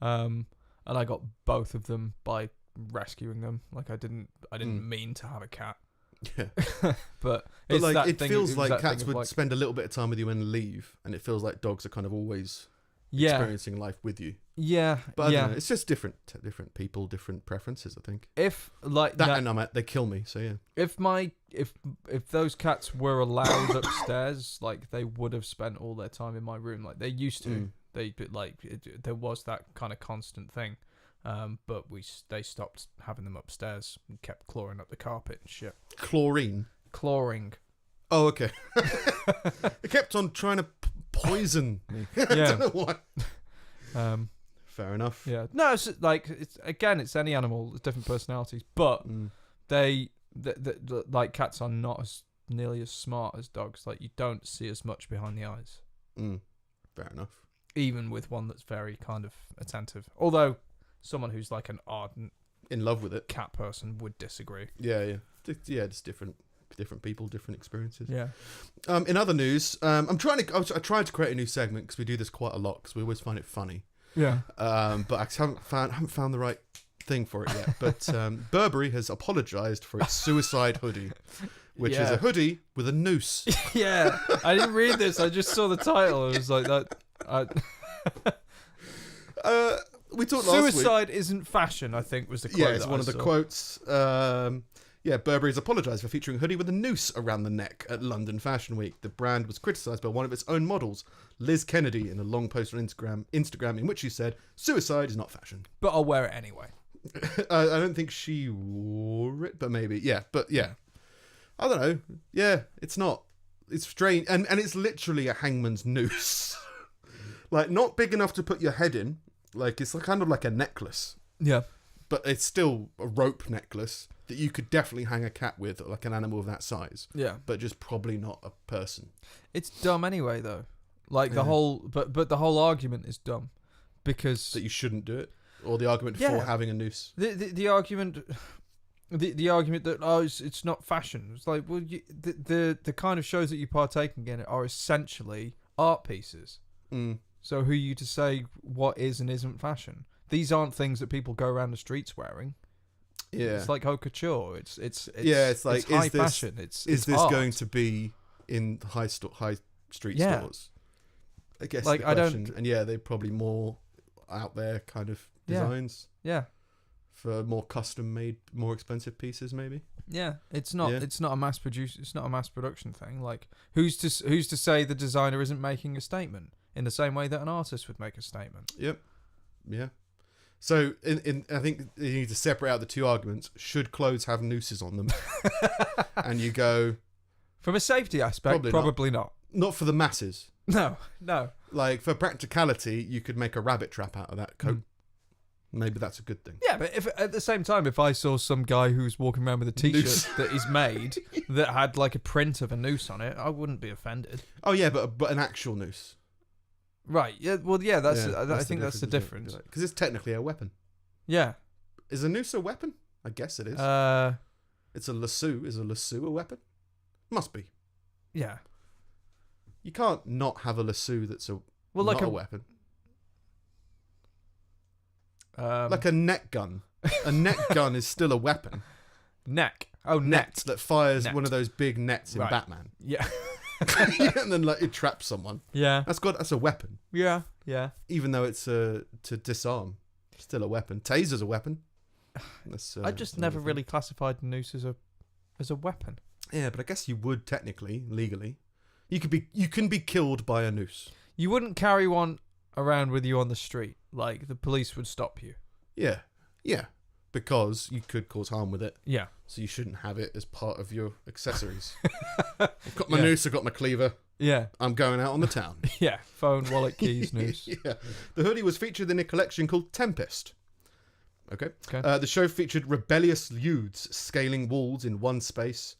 and I got both of them by rescuing them. Like I didn't mean to have a cat. Yeah, but like it feels like cats would spend a little bit of time with you and leave, and it feels like dogs are kind of always experiencing life with you. Yeah, but I don't know, it's just different people, different preferences. I think if like that, and they kill me. So yeah, if those cats were allowed upstairs, like they would have spent all their time in my room, like they used to. There was that kind of constant thing. But they stopped having them upstairs and kept clawing up the carpet and shit. Clawing. Oh, okay. It kept on trying to poison me. I don't know why. Fair enough. Yeah. No, it's any animal, it's different personalities, but they like cats are not as nearly as smart as dogs. Like you don't see as much behind the eyes. Fair enough. Even with one that's very kind of attentive, although. Someone who's like an ardent, in love with it, cat person would disagree. Yeah. Just different people, different experiences. Yeah. In other news, I tried to create a new segment because we do this quite a lot because we always find it funny. Yeah. But I haven't found the right thing for it yet. But Burberry has apologised for its suicide hoodie, which is a hoodie with a noose. Yeah. I didn't read this. I just saw the title. It was like that. We talked last week. Suicide isn't fashion, I think, was the quote. Yeah, it's one of the quotes. Burberry's apologised for featuring a hoodie with a noose around the neck at London Fashion Week. The brand was criticised by one of its own models, Liz Kennedy, in a long post on Instagram in which she said, "Suicide is not fashion." But I'll wear it anyway. I don't think she wore it, but maybe. Yeah, but yeah. I don't know. Yeah, it's not. It's strange. And it's literally a hangman's noose. Like, not big enough to put your head in. Like, it's kind of like a necklace. Yeah. But it's still a rope necklace that you could definitely hang a cat with, like an animal of that size. Yeah. But just probably not a person. It's dumb anyway, though. Like, the whole... But the whole argument is dumb. Because... That you shouldn't do it? Or the argument for having a noose? The argument... The argument that, it's not fashion. It's like, well, the kind of shows that you partake in are essentially art pieces. So who are you to say what is and isn't fashion? These aren't things that people go around the streets wearing. Yeah, it's like haute couture. It's like it's high fashion. Is this art. Going to be in high street stores? I guess like I don't. And they're probably more out there kind of designs. Yeah. For more custom made, more expensive pieces, maybe. Yeah, it's not. Yeah. It's not a mass produce. It's not a mass production thing. Like who's to say the designer isn't making a statement? In the same way that an artist would make a statement. Yep. Yeah. So, I think you need to separate out the two arguments. Should clothes have nooses on them? And you go... From a safety aspect, probably not. Not for the masses. No. Like, for practicality, you could make a rabbit trap out of that coat. Maybe that's a good thing. Yeah, but if at the same time, if I saw some guy who's walking around with a t-shirt that is made that had like a print of a noose on it, I wouldn't be offended. Oh, yeah, but an actual noose. Right. Yeah. Well. Yeah. I think that's the difference. Because it's technically a weapon. Yeah. Is a noose a weapon? I guess it is. It's a lasso. Is a lasso a weapon? Must be. Yeah. You can't not have a lasso that's not a weapon. Like a net gun. A net gun is still a weapon. Neck. Oh, Net net. that fires Net. one of those big nets in Right. Batman. Yeah. And then like it traps someone. Yeah. That's a weapon. Yeah. Yeah. Even though it's to disarm. Still a weapon. Taser's a weapon. That's, I just never really classified the noose as a weapon. Yeah, but I guess you would technically, legally. You can be killed by a noose. You wouldn't carry one around with you on the street. Like, the police would stop you. Yeah. Yeah. Because you could cause harm with it. Yeah. So you shouldn't have it as part of your accessories. I've got my noose, I've got my cleaver. Yeah. I'm going out on the town. Yeah. Phone, wallet, keys, noose. Yeah. The hoodie was featured in a collection called Tempest. Okay. The show featured rebellious youths scaling walls in one space,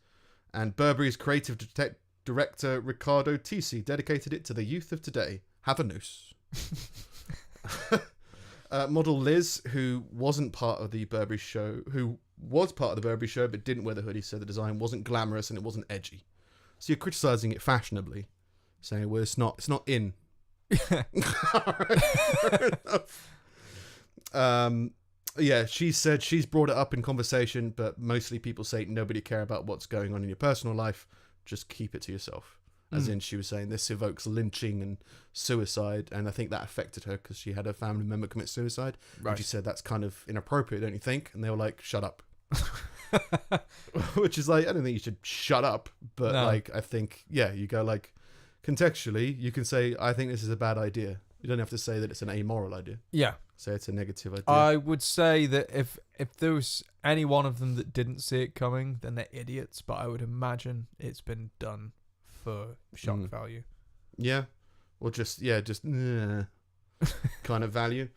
and Burberry's creative director Riccardo Tisci dedicated it to the youth of today. Have a noose. Model Liz, who wasn't part of the Burberry show, but didn't wear the hoodie, said the design wasn't glamorous and it wasn't edgy. So you're criticising it fashionably, saying, well, it's not in. Fair enough. Yeah, she said she's brought it up in conversation, but mostly people say nobody care about what's going on in your personal life. Just keep it to yourself. As in, she was saying this evokes lynching and suicide, and I think that affected her because she had a family member commit suicide. Right. And she said that's kind of inappropriate, don't you think? And they were like, shut up. Which is like, I don't think you should shut up, but like, I think, yeah, you go like, contextually, you can say, I think this is a bad idea. You don't have to say that it's an amoral idea. Yeah. Say it's a negative idea. I would say that if there was any one of them that didn't see it coming, then they're idiots, but I would imagine it's been done for shock value. Yeah. Or just kind of value.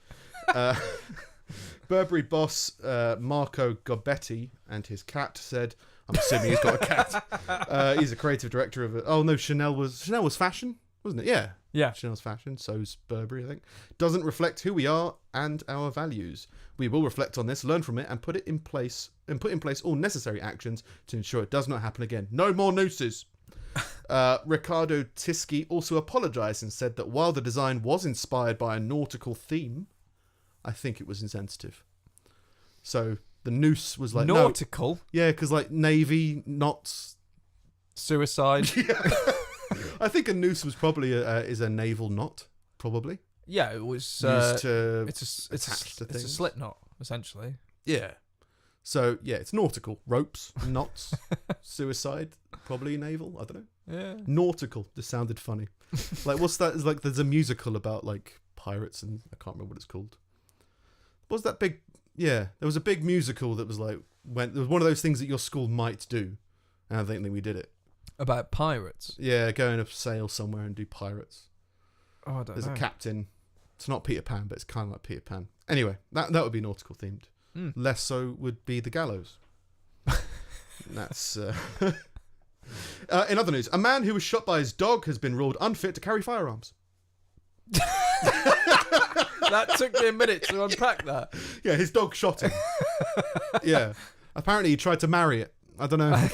Burberry boss Marco Gobbetti and his cat said, I'm assuming he's got a cat. He's a creative director of Chanel was fashion, wasn't it? Yeah. Chanel's fashion, so's Burberry, I think. Doesn't reflect who we are and our values. We will reflect on this, learn from it, and put in place all necessary actions to ensure it does not happen again. No more nooses. Riccardo Tisci also apologized and said that while the design was inspired by a nautical theme, I think it was insensitive. So the noose was like nautical. Yeah, because like navy knots, suicide. Yeah. I think a noose was probably is a naval knot, probably. Yeah, it was used to it's a slip knot essentially. Yeah. So yeah, it's nautical. Ropes, knots, suicide, probably naval. I don't know. Yeah. Nautical just sounded funny. Like what's that? It's like there's a musical about like pirates and I can't remember what it's called. What was that big? Yeah, there was a big musical that was like it was one of those things that your school might do, and I think we did it. About pirates? Yeah, going to sail somewhere and do pirates. Oh, I don't know. There's a captain. It's not Peter Pan, but it's kind of like Peter Pan. Anyway, that would be nautical themed. Less so would be the gallows. That's... in other news, a man who was shot by his dog has been ruled unfit to carry firearms. That took me a minute to unpack that. Yeah, his dog shot him. Yeah. Apparently he tried to marry it. I don't know.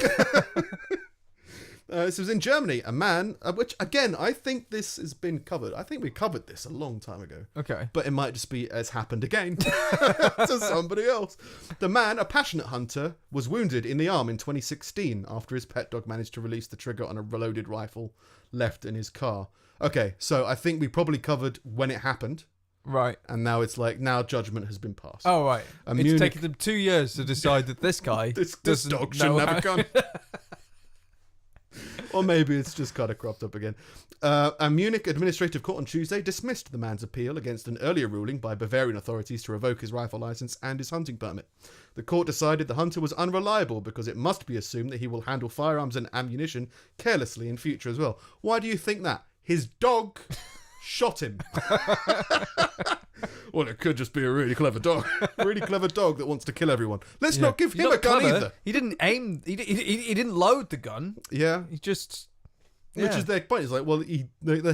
This was in Germany. A man, which again, I think this has been covered. I think we covered this a long time ago. Okay. But it might just be has happened again to somebody else. The man, a passionate hunter, was wounded in the arm in 2016 after his pet dog managed to release the trigger on a reloaded rifle left in his car. Okay, so I think we probably covered when it happened. Right. And now it's like, now judgment has been passed. Oh, right. It's taken them 2 years to decide that this guy this dog shouldn't have a gun. Or maybe it's just kind of cropped up again. A Munich administrative court on Tuesday dismissed the man's appeal against an earlier ruling by Bavarian authorities to revoke his rifle license and his hunting permit. The court decided the hunter was unreliable because it must be assumed that he will handle firearms and ammunition carelessly in future as well. Why do you think that? His dog shot him. Well, it could just be a really clever dog. A really clever dog that wants to kill everyone. Let's not give him a gun either. He didn't aim. He didn't load the gun. Yeah. He just... Which is their point. It's like, well,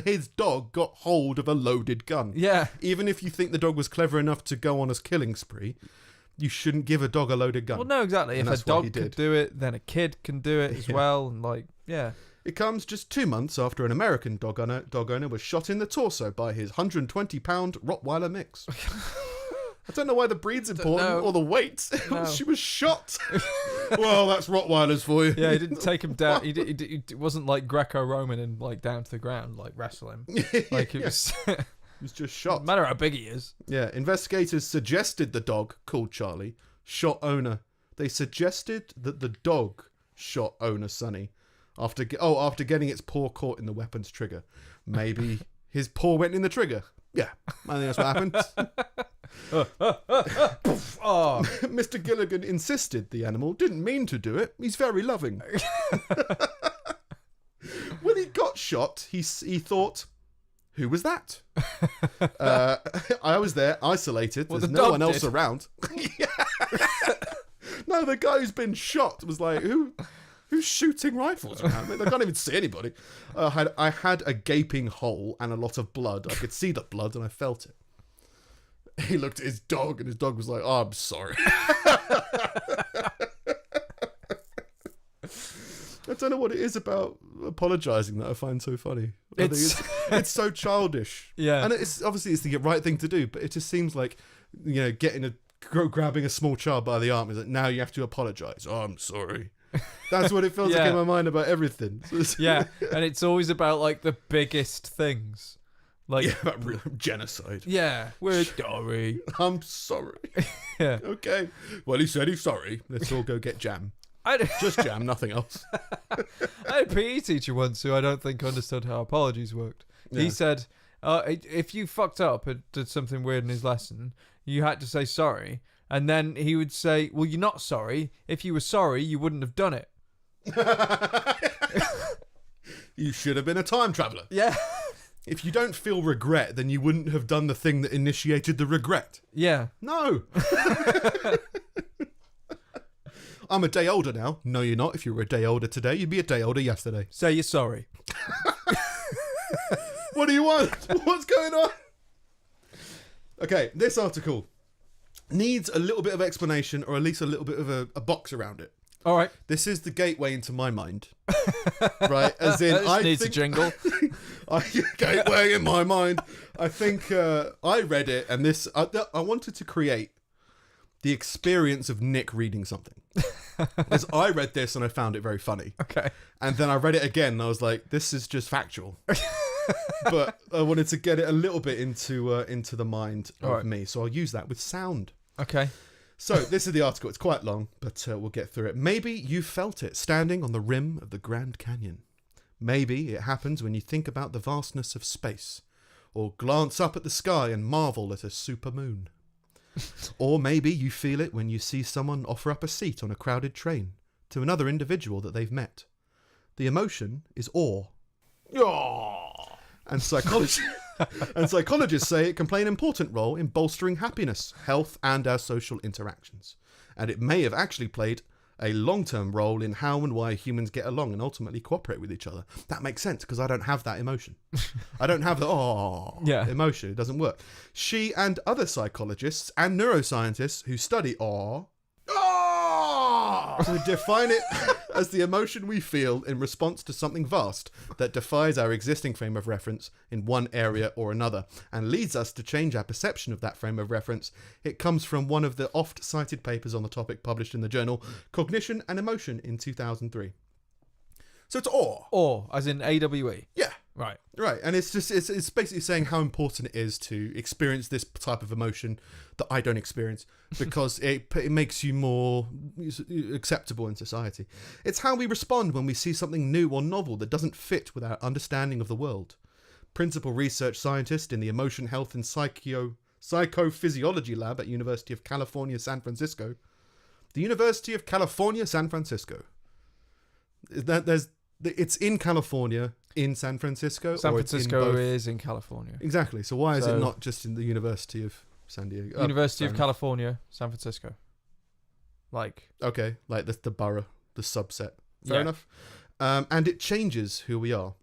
his dog got hold of a loaded gun. Yeah. Even if you think the dog was clever enough to go on a killing spree, you shouldn't give a dog a loaded gun. Well, no, exactly. And if a dog could do it, then a kid can do it as well. And It comes just 2 months after an American dog owner was shot in the torso by his 120-pound Rottweiler mix. I don't know why the breed's important or the weight. No. She was shot. Well, that's Rottweilers for you. Yeah, he didn't take him down. It wasn't like Greco-Roman and like down to the ground, like wrestle him. Like it was. He was just shot. No matter how big he is. Yeah, investigators suggested the dog, called Charlie, shot owner. They suggested that the dog shot owner Sonny after getting its paw caught in the weapon's trigger. Maybe his paw went in the trigger. Yeah, I think that's what happened. Mr. Gilligan insisted the animal didn't mean to do it. He's very loving. When he got shot, he thought, who was that? I was there, isolated. There's no one else around. No, the guy who's been shot was like, who's shooting rifles around me? They can't even see anybody. I had a gaping hole and a lot of blood. I could see the blood and I felt it. He looked at his dog and his dog was like, oh, I'm sorry. I don't know what it is about apologising that I find so funny. It's so childish. Yeah. And it's the right thing to do, but it just seems like, grabbing a small child by the arm is like, now you have to apologise. Oh, I'm sorry. That's what it feels like in my mind about everything. Yeah, and it's always about like the biggest things. Like about genocide. Yeah, we're sorry. I'm sorry. Yeah. Okay. Well, he said he's sorry. Let's all go get jam. Just jam, nothing else. I had a PE teacher once who I don't think understood how apologies worked. Yeah. He said, if you fucked up and did something weird in his lesson, you had to say sorry. And then he would say, well, you're not sorry. If you were sorry, you wouldn't have done it. You should have been a time traveller. Yeah. If you don't feel regret, then you wouldn't have done the thing that initiated the regret. Yeah. No. I'm a day older now. No, you're not. If you were a day older today, you'd be a day older yesterday. Say you're sorry. What do you want? What's going on? Okay, this article needs a little bit of explanation, or at least a little bit of a box around it. All right. This is the gateway into my mind. Right? As in, this needs a jingle. Gateway in my mind. I think I read it, and this I wanted to create the experience of Nick reading something. As I read this and I found it very funny. Okay. And then I read it again and I was like, this is just factual. But I wanted to get it a little bit into the mind of me. So I'll use that with sound. Okay. So this is the article. It's quite long, but we'll get through it. Maybe you felt it standing on the rim of the Grand Canyon. Maybe it happens when you think about the vastness of space, or glance up at the sky and marvel at a supermoon. Or maybe you feel it when you see someone offer up a seat on a crowded train to another individual that they've met. The emotion is awe. And psychologists say it can play an important role in bolstering happiness, health, and our social interactions. And it may have actually played a long-term role in how and why humans get along and ultimately cooperate with each other. That makes sense because I don't have that emotion. I don't have the emotion. It doesn't work. She and other psychologists and neuroscientists who study awe to define it as the emotion we feel in response to something vast that defies our existing frame of reference in one area or another and leads us to change our perception of that frame of reference. It comes from one of the oft-cited papers on the topic published in the journal Cognition and Emotion in 2003. So it's awe. Awe, as in AWE. Yeah. Right. Right. And it's basically saying how important it is to experience this type of emotion that I don't experience because it makes you more acceptable in society. It's how we respond when we see something new or novel that doesn't fit with our understanding of the world. Principal research scientist in the Emotion, Health and Psychophysiology Lab at University of California, San Francisco. The University of California, San Francisco. It's in California, in San Francisco. San Francisco is in California. Exactly. So why is it not just in the University of San Diego? University of California, San Francisco. Okay, like the borough, the subset. Fair enough. And it changes who we are.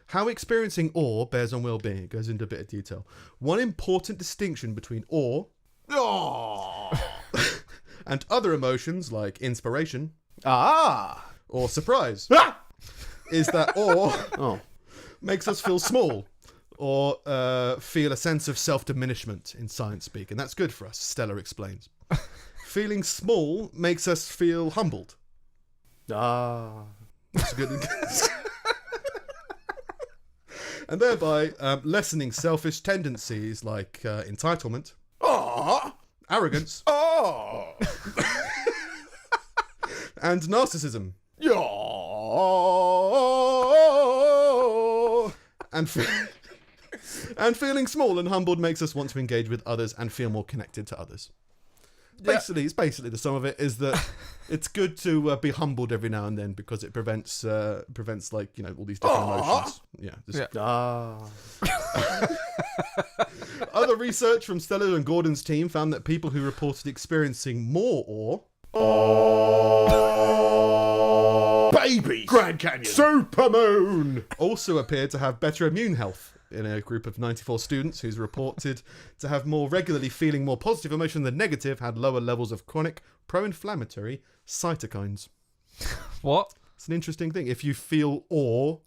How experiencing awe bears on well-being. It goes into a bit of detail. One important distinction between awe and other emotions like inspiration or surprise is that awe makes us feel small, or feel a sense of self-diminishment in science speak, and that's good for us, Stella explains. Feeling small makes us feel humbled. That's good. And thereby lessening selfish tendencies like entitlement, arrogance, and narcissism. And feeling small and humbled makes us want to engage with others and feel more connected to others. It's basically the sum of it is that it's good to be humbled every now and then because it prevents like, you know, all these different emotions. Other research from Stella and Gordon's team found that people who reported experiencing more Baby! Grand Canyon! Supermoon! also appeared to have better immune health in a group of 94 students who's reported to have more regularly feeling more positive emotion than negative, had lower levels of chronic pro-inflammatory cytokines. What? It's an interesting thing. If you feel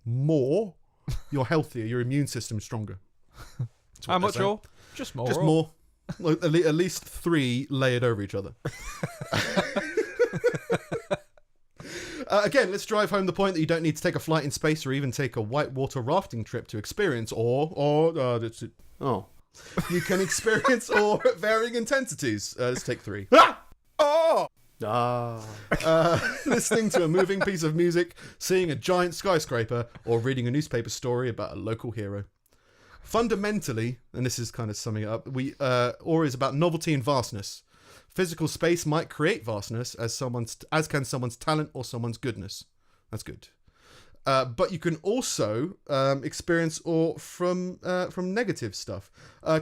more, you're healthier, your immune system's stronger. How much more? Just more. Just more. Like, at least 3 layered over each other. Again, let's drive home the point that you don't need to take a flight in space or even take a whitewater rafting trip to experience you can experience awe at varying intensities. Let's take 3. Listening to a moving piece of music, seeing a giant skyscraper, or reading a newspaper story about a local hero. Fundamentally, and this is kind of summing it up, awe is about novelty and vastness. Physical space might create vastness as can someone's talent or someone's goodness. That's good. But you can also experience awe from negative stuff,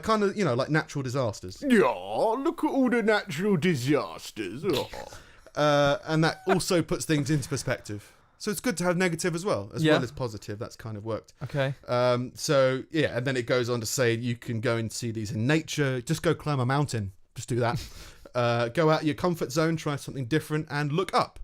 kind of, you know, like natural disasters. Yeah, look at all the natural disasters. And that also puts things into perspective. So it's good to have negative as well as positive. That's kind of worked. Okay. So yeah, and then it goes on to say you can go and see these in nature. Just go climb a mountain. Just do that. Go out of your comfort zone, try something different, and look up.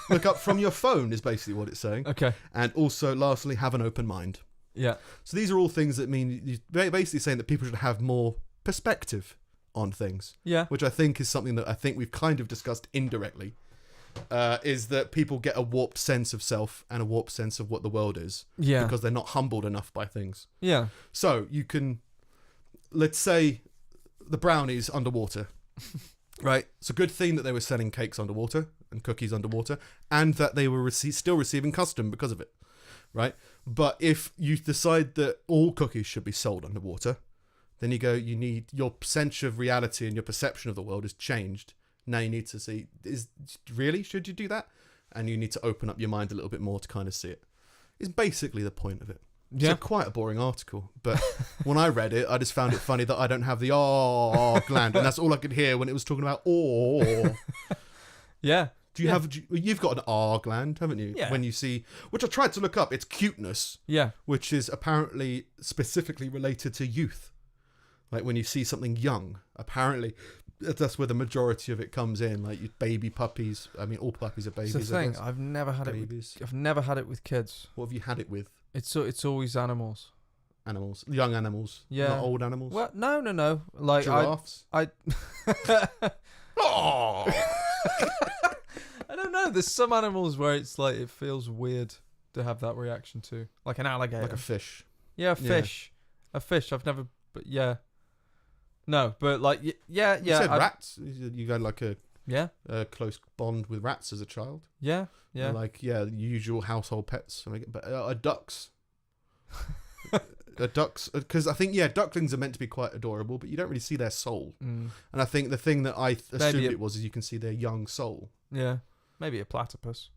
Look up from your phone is basically what it's saying. Okay. And also, lastly, have an open mind. Yeah. So these are all things that mean you're basically saying that people should have more perspective on things. Yeah. Which I think is something that I think we've kind of discussed indirectly. Is that people get a warped sense of self and a warped sense of what the world is. Yeah. Because they're not humbled enough by things. Yeah. So you can, let's say, the brownies underwater. Right? It's a good thing that they were selling cakes underwater and cookies underwater, and that they were still receiving custom because of it. Right? But if you decide that all cookies should be sold underwater, then you need your sense of reality and your perception of the world is changed. Now you need to see, should you do that? And you need to open up your mind a little bit more to kind of see it. It's basically the point of it. Yeah. It's quite a boring article, but when I read it, I just found it funny that I don't have the gland, and that's all I could hear when it was talking about Yeah. You've got an gland, haven't you? Yeah. When you see, which I tried to look up, it's cuteness. Yeah. Which is apparently specifically related to youth. Like when you see something young, apparently that's where the majority of it comes in. Like baby puppies. I mean, all puppies are babies. It's the thing. I've never had babies. I've never had it with kids. What have you had it with? It's always animals. Animals, young animals. Yeah. Not old animals. Well, no. Like giraffes. I don't know. There's some animals where it's like it feels weird to have that reaction to, like an alligator, like a fish. Yeah, a fish. Yeah. A fish. I've never, but yeah. No, but like yeah. You said rats. You had like a close bond with rats as a child. Yeah. Like usual household pets. But ducks. Ducks, because I think ducklings are meant to be quite adorable, but you don't really see their soul. And I think the thing that I assumed it was is you can see their young soul. Yeah, maybe a platypus.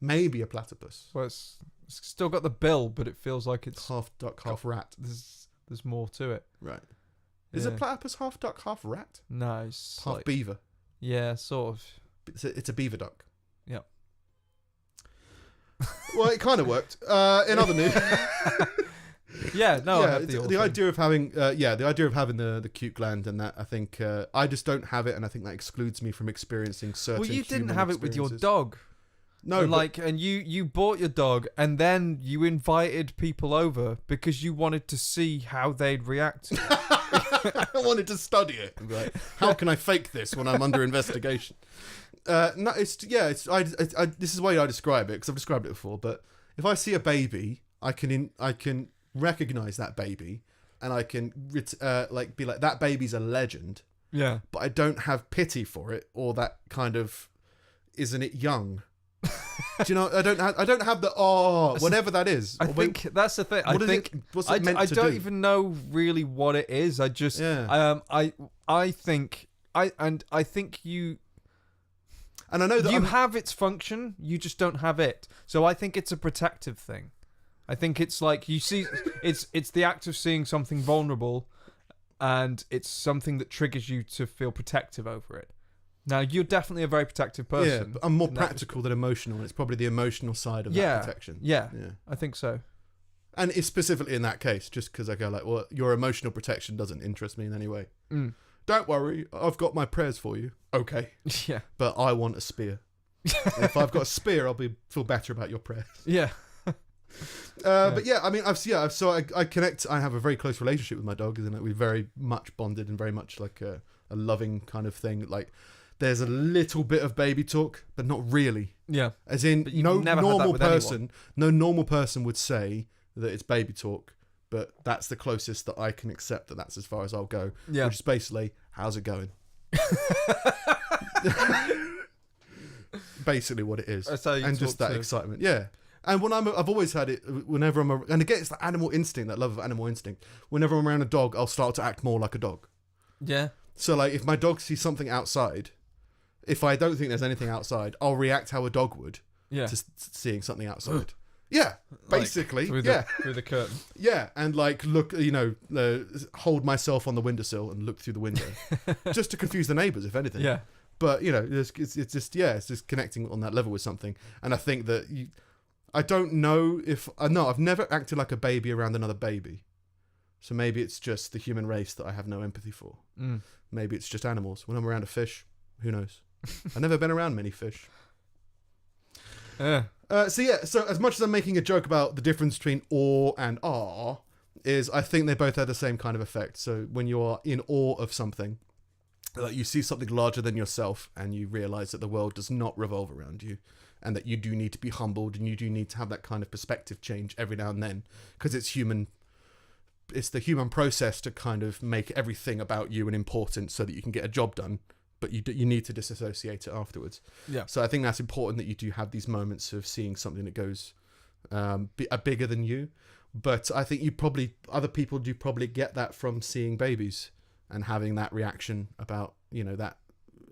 Well, it's still got the bill, but it feels like it's half duck, half rat. There's more to it. Right. Is a platypus half duck, half rat? No, it's half beaver. Yeah, sort of. It's a beaver duck. Yeah. Well, it kind of worked. In other news. I have the idea of having the cute gland, and that I think I just don't have it, and I think that excludes me from experiencing certain. Well, you didn't have it with your dog. No, and you bought your dog, and then you invited people over because you wanted to see how they'd react. I wanted to study it. Like, how can I fake this when I'm under investigation? No, this is the way I describe it because I've described it before. But if I see a baby, I can recognize that baby, and I can be like, that baby's a legend. Yeah, but I don't have pity for it or that kind of, isn't it young? Do you know? I don't have the whatever that is. I think that's the thing. What's it meant to do? I don't even know really what it is. I just I think you. And I know that you have its function, you just don't have it. So I think it's a protective thing. I think it's like you see, it's the act of seeing something vulnerable, and it's something that triggers you to feel protective over it. Now, you're definitely a very protective person. Yeah, but I'm more practical than emotional, and it's probably the emotional side of that protection. Yeah, I think so. And it's specifically in that case, just because I go like, well, your emotional protection doesn't interest me in any way. Mm. Don't worry, I've got my prayers for you. Okay. Yeah. But I want a spear. If I've got a spear, I'll feel better about your prayers. Yeah. But yeah, I mean, I connect. I have a very close relationship with my dog, and we very much bonded and very much like a loving kind of thing. Like, there's a little bit of baby talk, but not really. Yeah. As in, no normal person would say that it's baby talk, but that's the closest that I can accept that's as far as I'll go. Yeah. Which is basically, how's it going? Basically what it is. That's how you and just that excitement. Yeah. And when I've always had it whenever and again, it's the animal instinct, that love of animal instinct. Whenever I'm around a dog, I'll start to act more like a dog. Yeah. So like, if my dog sees something outside, if I don't think there's anything outside, I'll react how a dog would to seeing something outside. Yeah, basically, through the curtain. Yeah, and like look, hold myself on the windowsill and look through the window, just to confuse the neighbours, if anything. Yeah. But it's just connecting on that level with something, and I think that I don't know if I've never acted like a baby around another baby, so maybe it's just the human race that I have no empathy for. Mm. Maybe it's just animals. When I'm around a fish, who knows? I've never been around many fish. Yeah. So as much as I'm making a joke about the difference between awe and is I think they both have the same kind of effect. So when you are in awe of something, like you see something larger than yourself and you realize that the world does not revolve around you and that you do need to be humbled and you do need to have that kind of perspective change every now and then, because it's the human process to kind of make everything about you and important so that you can get a job done. But you need to disassociate it afterwards. Yeah. So I think that's important that you do have these moments of seeing something that goes bigger than you. But I think other people do probably get that from seeing babies and having that reaction about, that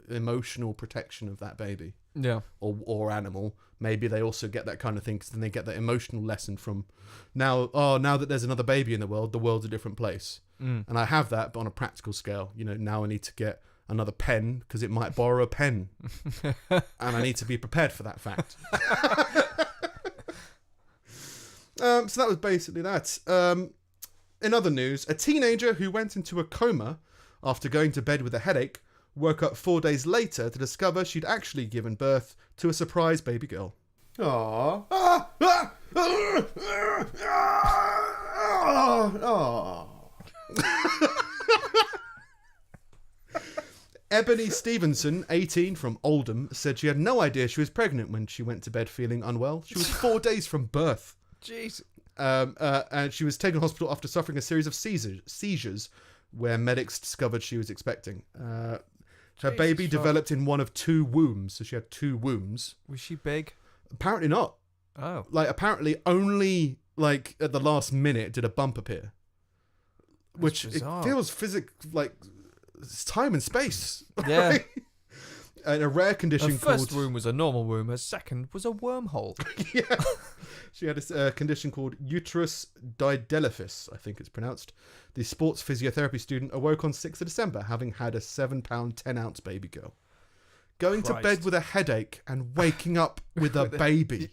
emotional protection of that baby. Yeah. Or animal. Maybe they also get that kind of thing because then they get that emotional lesson from now that there's another baby in the world's a different place. Mm. And I have that, but on a practical scale. Now I need to get another pen because it might borrow a pen and I need to be prepared for that fact. So that was basically that. In other news, a teenager who went into a coma after going to bed with a headache woke up 4 days later to discover she'd actually given birth to a surprise baby girl. Aww. Ebony Stevenson, 18, from Oldham, said she had no idea she was pregnant when she went to bed feeling unwell. She was 4 days from birth. Jeez. And she was taken to hospital after suffering a series of seizures where medics discovered she was expecting. Her baby developed in one of 2 wombs, so she had 2 wombs. Was she big? Apparently not. Oh. Apparently only, at the last minute did a bump appear. Which it feels it's time and space. Yeah. Right? And a rare condition called... Her first womb was a normal womb. Her second was a wormhole. Yeah. She had a condition called uterus didelphys, I think it's pronounced. The sports physiotherapy student awoke on 6th of December, having had a 7-pound, 10-ounce baby girl. Going to bed with a headache and waking up with a baby.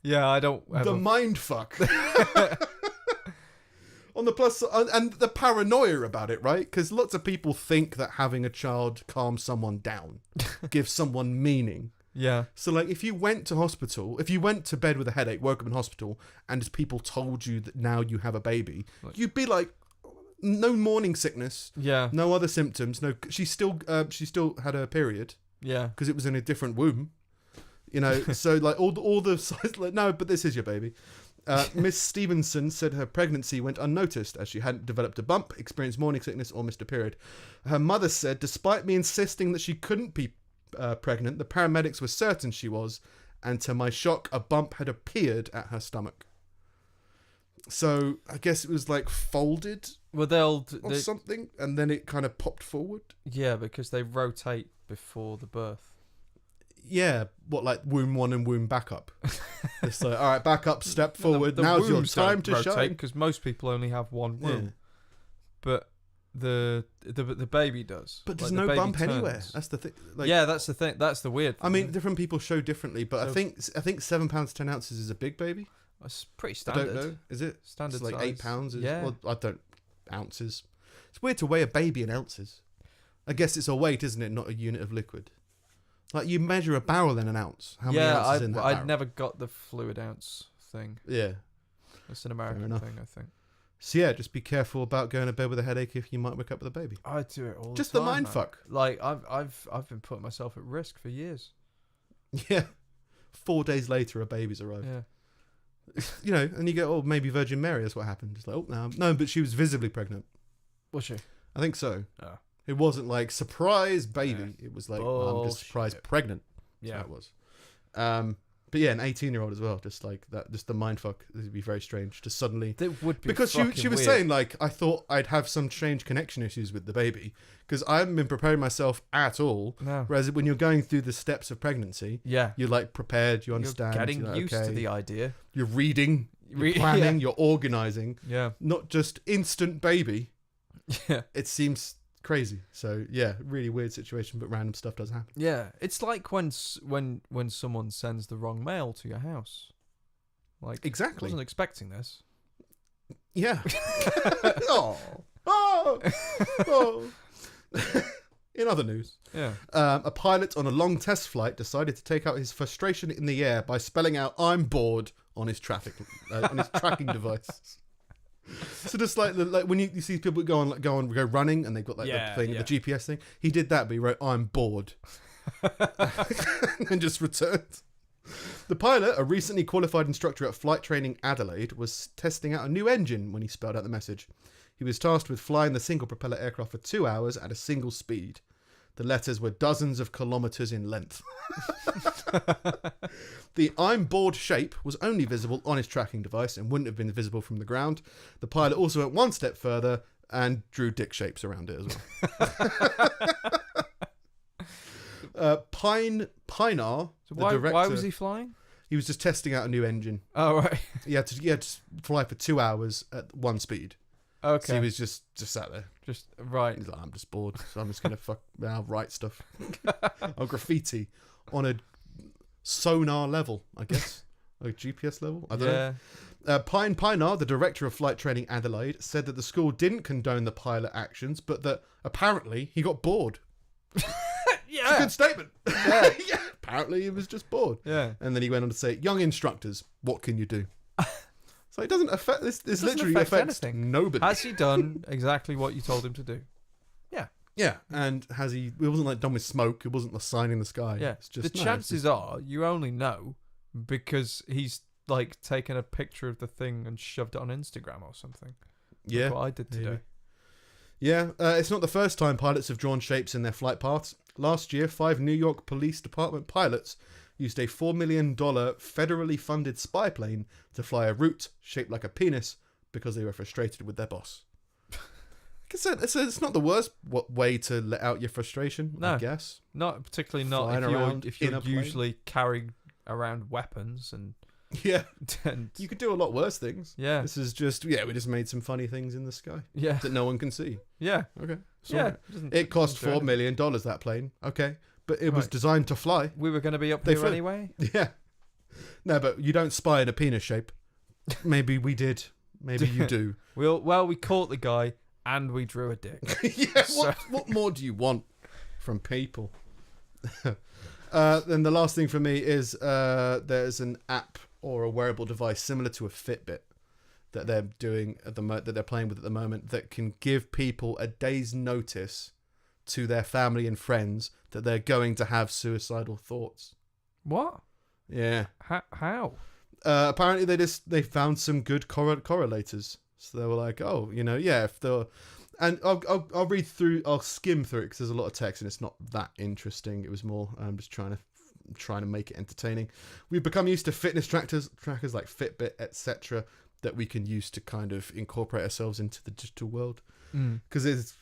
Yeah, I don't... The mind fuck. On the plus, and the paranoia about it, right? Because lots of people think that having a child calms someone down, gives someone meaning. Yeah. So, like, if you went to hospital, if you went to bed with a headache, woke up in hospital, and people told you that now you have a baby, you'd be like, no morning sickness. Yeah. No other symptoms. No, she still had her period. Yeah. Because it was in a different womb. You know, so like all the signs, like, no, but this is your baby. Miss Stevenson said her pregnancy went unnoticed as she hadn't developed a bump, experienced morning sickness, or missed a period. Her mother said, despite me insisting that she couldn't be pregnant, the paramedics were certain she was, and to my shock, a bump had appeared at her stomach. So I guess it was like folded or something, and then it kind of popped forward. Yeah, because they rotate before the birth. Yeah, what, like womb 1 and womb backup? It's like, all right, back up, step forward. Now's your time to shine. Because most people only have one womb, but the baby does. But there's no bump anywhere. That's the thing. Like, yeah, that's the thing. That's the weird thing. I mean, different people show differently, but so, I think 7 pounds 10 ounces is a big baby. It's pretty standard. I don't know. Is it standard? It's like size. 8 pounds. Yeah. Well, I don't ounces. It's weird to weigh a baby in ounces. I guess it's a weight, isn't it? Not a unit of liquid. Like you measure a barrel in an ounce. How many ounces in that barrel? I'd never got the fluid ounce thing. Yeah. It's an American thing, I think. So yeah, just be careful about going to bed with a headache if you might wake up with a baby. I do it all just the time. The mind fuck. Like I've been putting myself at risk for years. Yeah. 4 days later, a baby's arrived. Yeah. You know, and you go, oh, maybe Virgin Mary, that's what happened. It's like, oh, no, but she was visibly pregnant. Was she? I think so. Oh. It wasn't like, surprise baby. Yeah. It was like, oh, I'm just surprised pregnant. Yeah. That's how it was. But yeah, an 18-year-old as well, just like that, just the mindfuck. It would be very strange to suddenly... It would be because she was saying, like, I thought I'd have some strange connection issues with the baby, because I haven't been preparing myself at all. No. Whereas when you're going through the steps of pregnancy, you're like prepared, you understand. You're getting like, used to the idea. You're reading, you're planning, you're organising. Yeah. Not just instant baby. Yeah. It seems... crazy. So yeah, really weird situation, but random stuff does happen. Yeah, it's like when someone sends the wrong mail to your house. Like exactly. I wasn't expecting this. Yeah. oh. In other news, a pilot on a long test flight decided to take out his frustration in the air by spelling out "I'm bored" on his on his tracking device. So just like when you see people go running and they've got like the thing, the GPS thing. He did that, but he wrote "I'm bored," and just returned. The pilot, a recently qualified instructor at Flight Training Adelaide, was testing out a new engine when he spelled out the message. He was tasked with flying the single propeller aircraft for 2 hours at a single speed. The letters were dozens of kilometres in length. The "I'm bored" shape was only visible on his tracking device and wouldn't have been visible from the ground. The pilot also went one step further and drew dick shapes around it as well. Pinar, so the director, why was he flying? He was just testing out a new engine. Oh, right. He had to fly for 2 hours at one speed. Okay. So he was just sat there. Just right. He's like, I'm just bored, so I'm just gonna I'll write stuff. I'll graffiti on a sonar level, I guess. A GPS level? I don't know. Pinar, the director of Flight Training Adelaide, said that the school didn't condone the pilot actions, but that apparently he got bored. It's a good statement. Yeah. Yeah. Apparently he was just bored. Yeah. And then he went on to say, young instructors, what can you do? So it doesn't affect this. This literally affects nobody. Has he done exactly what you told him to do? Yeah. Yeah. And has he? It wasn't like done with smoke. It wasn't the sign in the sky. Yeah. It's just, the chances are you only know because he's like taken a picture of the thing and shoved it on Instagram or something. Yeah. Like what I did today. Yeah. It's not the first time pilots have drawn shapes in their flight paths. Last year, 5 New York Police Department pilots used a $4 million federally funded spy plane to fly a route shaped like a penis because they were frustrated with their boss. It's not the worst way to let out your frustration, I guess. Not particularly not if you're usually carrying around weapons and... Yeah. You could do a lot worse things. Yeah. This is just, we just made some funny things in the sky. Yeah. That no one can see. Yeah. Okay. Yeah. It cost $4 million, that plane. Okay. But it was designed to fly. We were going to be up here anyway. Yeah. No, but you don't spy in a penis shape. Maybe we did. Maybe you do. We caught the guy and we drew a dick. Yeah. So. What more do you want from people? Then the last thing for me is there's an app or a wearable device similar to a Fitbit that they're doing that they're playing with at the moment that can give people a day's notice to their family and friends that they're going to have suicidal thoughts. What? Yeah. How? Apparently they found some good correlators. So they were like, oh, if the, and I'll read through, I'll skim through it because there's a lot of text and it's not that interesting. It was more, I'm just trying to make it entertaining. We've become used to fitness trackers like Fitbit, etc., that we can use to kind of incorporate ourselves into the digital world. Because it's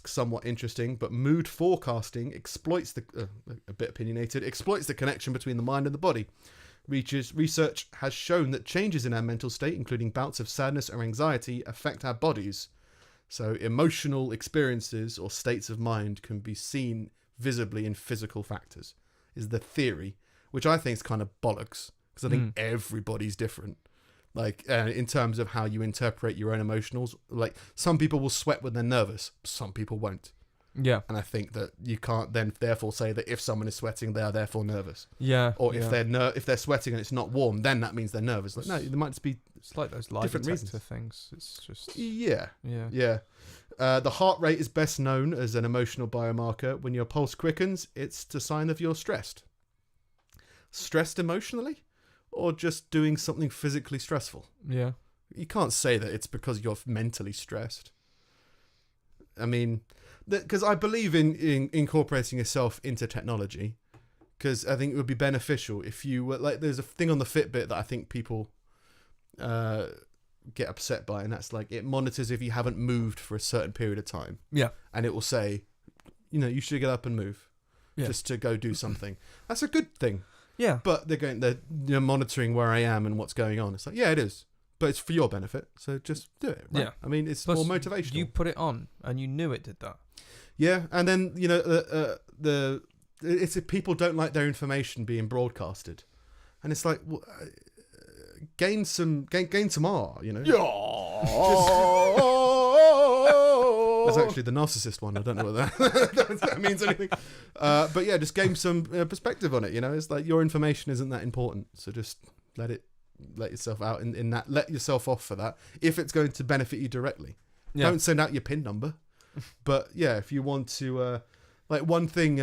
somewhat interesting, but mood forecasting exploits a bit opinionated, exploits the connection between the mind and the body. Research has shown that changes in our mental state, including bouts of sadness or anxiety, affect our bodies. So emotional experiences or states of mind can be seen visibly in physical factors, is the theory, which I think is kind of bollocks, because I think everybody's different. Like, in terms of how you interpret your own emotionals, like some people will sweat when they're nervous, some people won't. Yeah. And I think that you can't then therefore say that if someone is sweating, they are therefore nervous. Yeah. Or if they're sweating and it's not warm, then that means they're nervous. Like, no, there might just be it's like those lie different detector reasons. things. It's just Yeah. The heart rate is best known as an emotional biomarker. When your pulse quickens, it's a sign of you're stressed. Stressed emotionally? Or just doing something physically stressful. Yeah. You can't say that it's because you're mentally stressed. I mean, because I believe in incorporating yourself into technology, because I think it would be beneficial if you were, like, there's a thing on the Fitbit that I think people get upset by, and that's like it monitors if you haven't moved for a certain period of time. Yeah. And it will say, you should get up and move just to go do something. That's a good thing. Yeah. But they're monitoring where I am and what's going on. It's like, yeah, it is. But it's for your benefit. So just do it. Right? Yeah. I mean, it's Plus, more motivational. You put it on and you knew it did that. Yeah. And then, it's if people don't like their information being broadcasted. And it's like, gain some R, That's actually the narcissist one. I don't know what that means anything. But yeah, just gain some perspective on it. It's like your information isn't that important, so just let yourself out in that. Let yourself off for that if it's going to benefit you directly. Yeah. Don't send out your PIN number. But yeah, if you want to, like one thing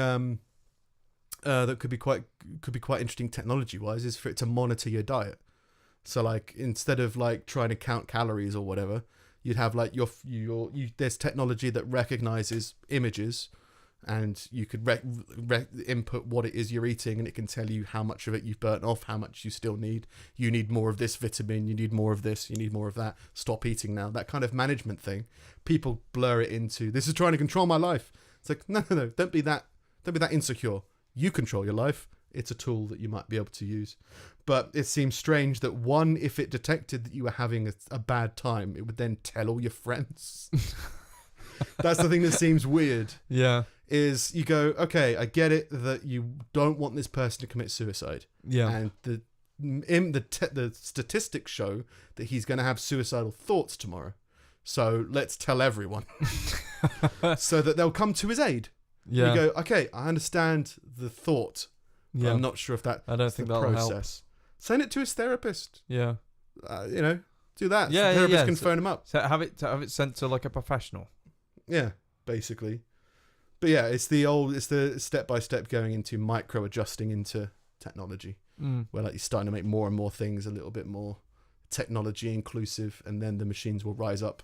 that could be quite interesting technology wise is for it to monitor your diet. So like instead of like trying to count calories or whatever, you'd have like there's technology that recognizes images, and you could input what it is you're eating, and it can tell you how much of it you've burnt off, how much you still need. You need more of this vitamin, you need more of this, you need more of that. Stop eating now. That kind of management thing. People blur it into, this is trying to control my life. It's like, no, don't be that insecure. You control your life. It's a tool that you might be able to use. But it seems strange that one, if it detected that you were having a bad time, it would then tell all your friends. That's the thing that seems weird. Yeah. Is you go, okay, I get it that you don't want this person to commit suicide. Yeah. And the statistics show that he's going to have suicidal thoughts tomorrow. So let's tell everyone. So that they'll come to his aid. Yeah. You go, okay, I understand the thought. Yeah. I'm not sure if that. I don't think that'll help. Send it to his therapist. Yeah. Do that. Yeah. The therapist can phone him up. So have it sent to like a professional. Yeah, basically. But yeah, it's the step-by-step going into micro adjusting into technology, where like you're starting to make more and more things a little bit more technology inclusive, and then the machines will rise up.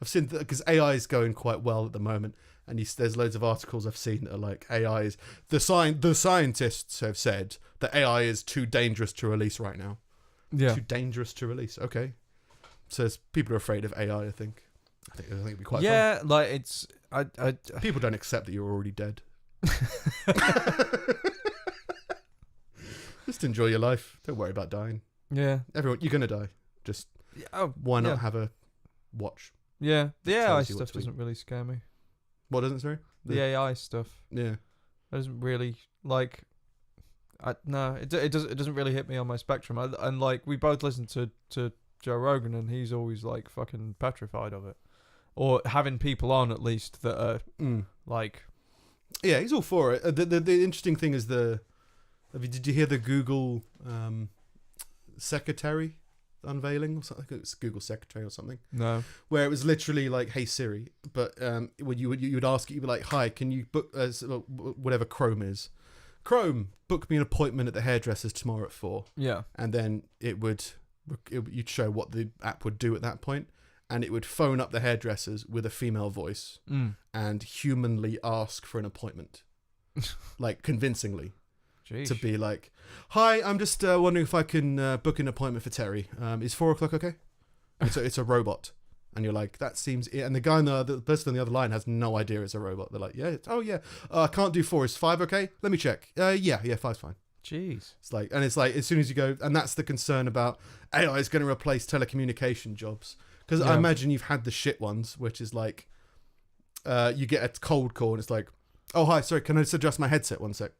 I've seen that because AI is going quite well at the moment, and there's loads of articles I've seen that are like AI is the scientists have said that AI is too dangerous to release right now. Yeah, too dangerous to release. Okay, so people are afraid of AI. I think it'd be quite fun. Like it's people don't accept that you're already dead. Just enjoy your life. Don't worry about dying. Yeah, everyone, you're gonna die. Just why not have a watch? Yeah, the AI stuff doesn't really scare me. What doesn't, sorry? The AI stuff. Yeah, it doesn't really like. It doesn't really hit me on my spectrum. And like we both listen to Joe Rogan, and he's always like fucking petrified of it, or having people on at least that are like. Yeah, he's all for it. The interesting thing is Did you hear the Google secretary unveiling or something? It's Google secretary or something. No. Where it was literally like, "Hey Siri," but when you would ask it, you'd be like, "Hi, can you book whatever Chrome is? Chrome, book me an appointment at the hairdresser's tomorrow at 4." Yeah. And then you'd show what the app would do at that point, and it would phone up the hairdressers with a female voice and humanly ask for an appointment, like convincingly. Jeez. To be like, "Hi, I'm just wondering if I can book an appointment for Terry. Is 4 o'clock okay?" It's a robot, and you're like, "That seems." And the guy the person on the other line has no idea it's a robot. They're like, "Yeah, I can't do 4. Is 5 okay? Let me check. Yeah, 5's fine." Jeez. It's like as soon as you go, and that's the concern about AI is going to replace telecommunication jobs, because I imagine you've had the shit ones, which is like, you get a cold call and it's like, "Oh hi, sorry, can I just adjust my headset 1 sec?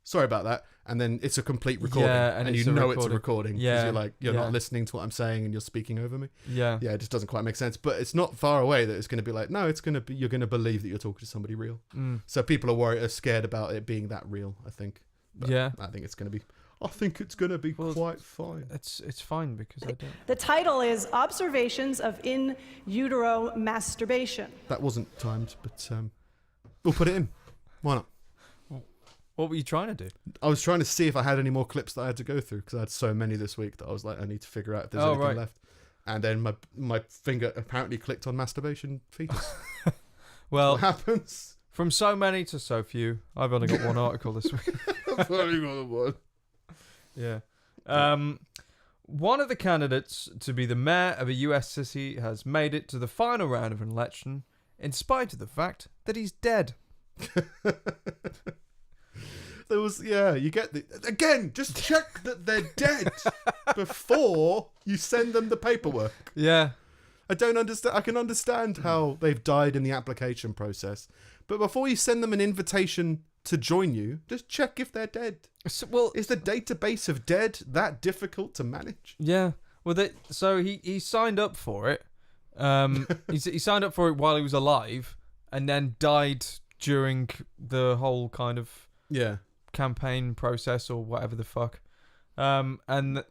Sorry about that," and then it's a complete recording, and you know it's a recording because you're like, you're not listening to what I'm saying and you're speaking over me. Yeah, it just doesn't quite make sense. But it's not far away that it's going to be like, no, it's going to be, you're going to believe that you're talking to somebody real. So people are scared about it being that real, I think. But I think it's going to be. I think it's going to be quite fine. It's fine because I don't. The title is Observations of In Utero Masturbation. That wasn't timed, but we'll put it in. Why not? What were you trying to do? I was trying to see if I had any more clips that I had to go through, because I had so many this week that I was like, I need to figure out if there's anything left. And then my finger apparently clicked on masturbation fetus. Well, what happens? From so many to so few. I've only got one article this week. I've only got one. Yeah. One of the candidates to be the mayor of a US city has made it to the final round of an election, in spite of the fact that he's dead. There was, you get again, just check that they're dead before you send them the paperwork. Yeah. I don't understand. I can understand how they've died in the application process, but before you send them an invitation to join you, just check if they're dead. Well, is the database of dead that difficult to manage? Yeah. Well, so he signed up for it. He signed up for it while he was alive, and then died during the whole kind of campaign process or whatever the fuck. And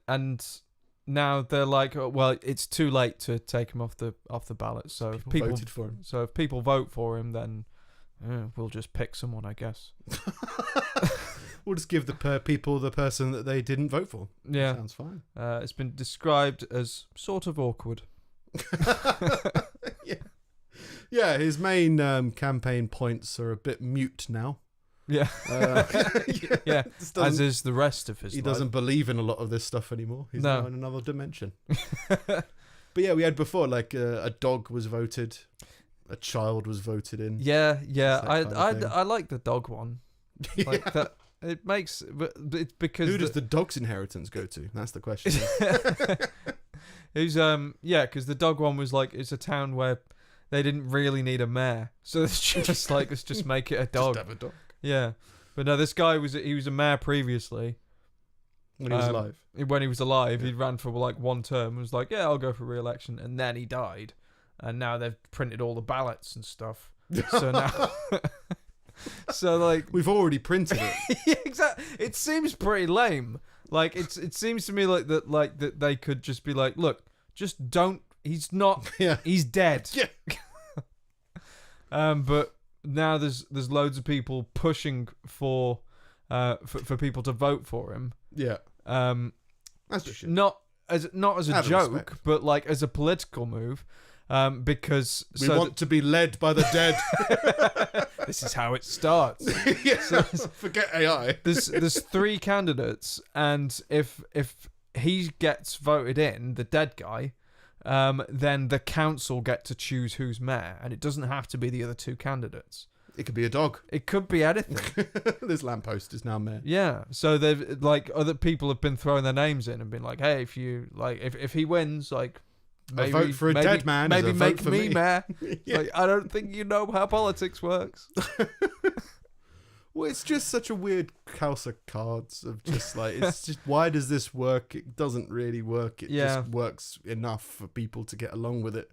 now they're like, oh, well, it's too late to take him off the ballot. So if people voted for him. So if people vote for him, then we'll just pick someone, I guess. We'll just give the people the person that they didn't vote for. Yeah, sounds fine. It's been described as sort of awkward. Yeah, his main campaign points are a bit mute now. Yeah. Yeah. As is the rest of his life. He doesn't believe in a lot of this stuff anymore. He's now in another dimension. But yeah, we had before, like, a dog was voted, a child was voted in. Yeah. I like the dog one. Like that. It makes, but it's because who does the dog's inheritance go to? That's the question. Who's because the dog one was like, it's a town where they didn't really need a mayor, so it's just like, let's just make it a dog. Just have a dog. Yeah, but no, this guy was a mayor previously. When he was alive. When he was alive, he ran for like one term and was like, yeah, I'll go for re-election, and then he died, and now they've printed all the ballots and stuff. So now. So like we've already printed it. Yeah, exactly. It seems pretty lame. Like it seems to me like that they could just be like, look, just don't. He's not. Yeah. He's dead. Yeah. But now there's loads of people pushing for people to vote for him. Yeah. That's just shit. Not as a joke, respect. But like as a political move. Because we want to be led by the dead. This is how it starts. Yeah, so, forget AI. There's 3 candidates, and if he gets voted in, the dead guy, then the council get to choose who's mayor, and it doesn't have to be the other 2 candidates. It could be a dog. It could be anything. This lamppost is now mayor. Yeah. So they've like other people have been throwing their names in and been like, hey, if you like, if he wins, like. Maybe, a vote for a dead man. Maybe make for me mayor. Yeah. Like, I don't think you know how politics works. Well, it's just such a weird house of cards of just like, it's just, why does this work? It doesn't really work. It just works enough for people to get along with it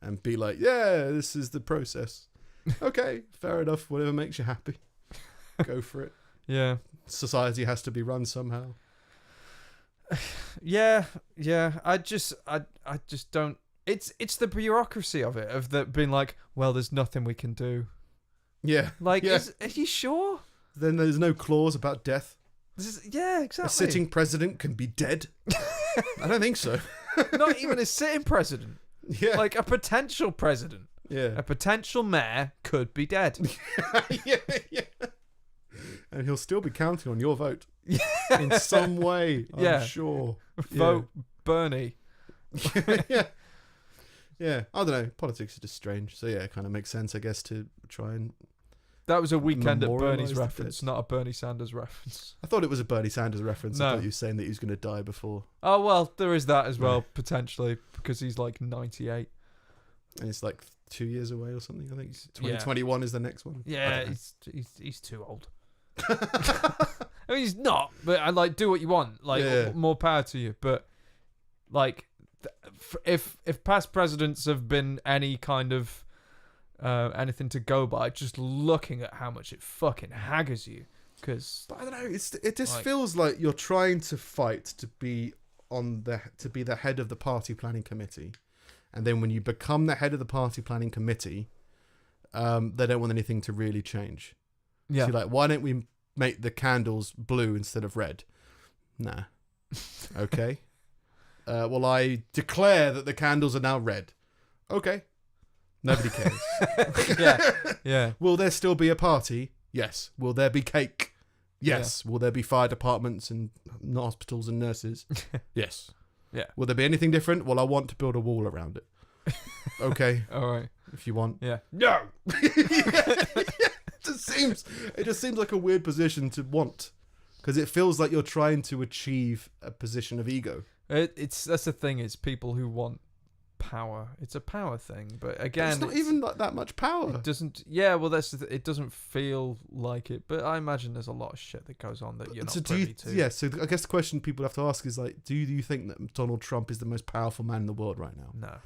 and be like, yeah, this is the process. Okay, fair enough. Whatever makes you happy. Go for it. Yeah. Society has to be run somehow. Yeah. I just don't. It's the bureaucracy of it, of that being like, well, there's nothing we can do. Yeah. Like, yeah. are you sure? Then there's no clause about death. Yeah, exactly. A sitting president can be dead. I don't think so. Not even a sitting president. Yeah. Like a potential president. Yeah. A potential mayor could be dead. yeah. And he'll still be counting on your vote. In some way, I'm sure. Vote Bernie. yeah. Yeah. I don't know. Politics is just strange. So yeah, it kind of makes sense, I guess, to try and... That was a Weekend at Memorialise Bernie's the reference, dead. not a Bernie Sanders reference. I thought it was a Bernie Sanders reference. No. I thought you were saying that he was going to die before. Oh, well, there is that as well, potentially, because he's like 98. And it's like 2 years away or something, I think. 2021 is the next one. Yeah, he's too old. I mean, he's not, but I like, do what you want. Like, more power to you. But, like, if past presidents have been any kind of anything to go by, just looking at how much it fucking haggers you, because I don't know, it just feels like you're trying to fight to be the head of the party planning committee, and then when you become the head of the party planning committee, they don't want anything to really change. So you're like, why don't we make the candles blue instead of red? Nah. Okay. Well, I declare that the candles are now red. Okay. Nobody cares. yeah. Will there still be a party? Yes. Will there be cake? Yes. Will there be fire departments and hospitals and nurses? Yes. Yeah. Will there be anything different? Well, I want to build a wall around it. Okay. All right. If you want. Yeah. No. It just seems like a weird position to want, because it feels like you're trying to achieve a position of ego. That's the thing, is people who want power. It's a power thing, but again, it's not even like that much power. It doesn't. Yeah, well, it doesn't feel like it. But I imagine there's a lot of shit that goes on that you're not privy to. Yeah. So I guess the question people have to ask is like, do you think that Donald Trump is the most powerful man in the world right now? No.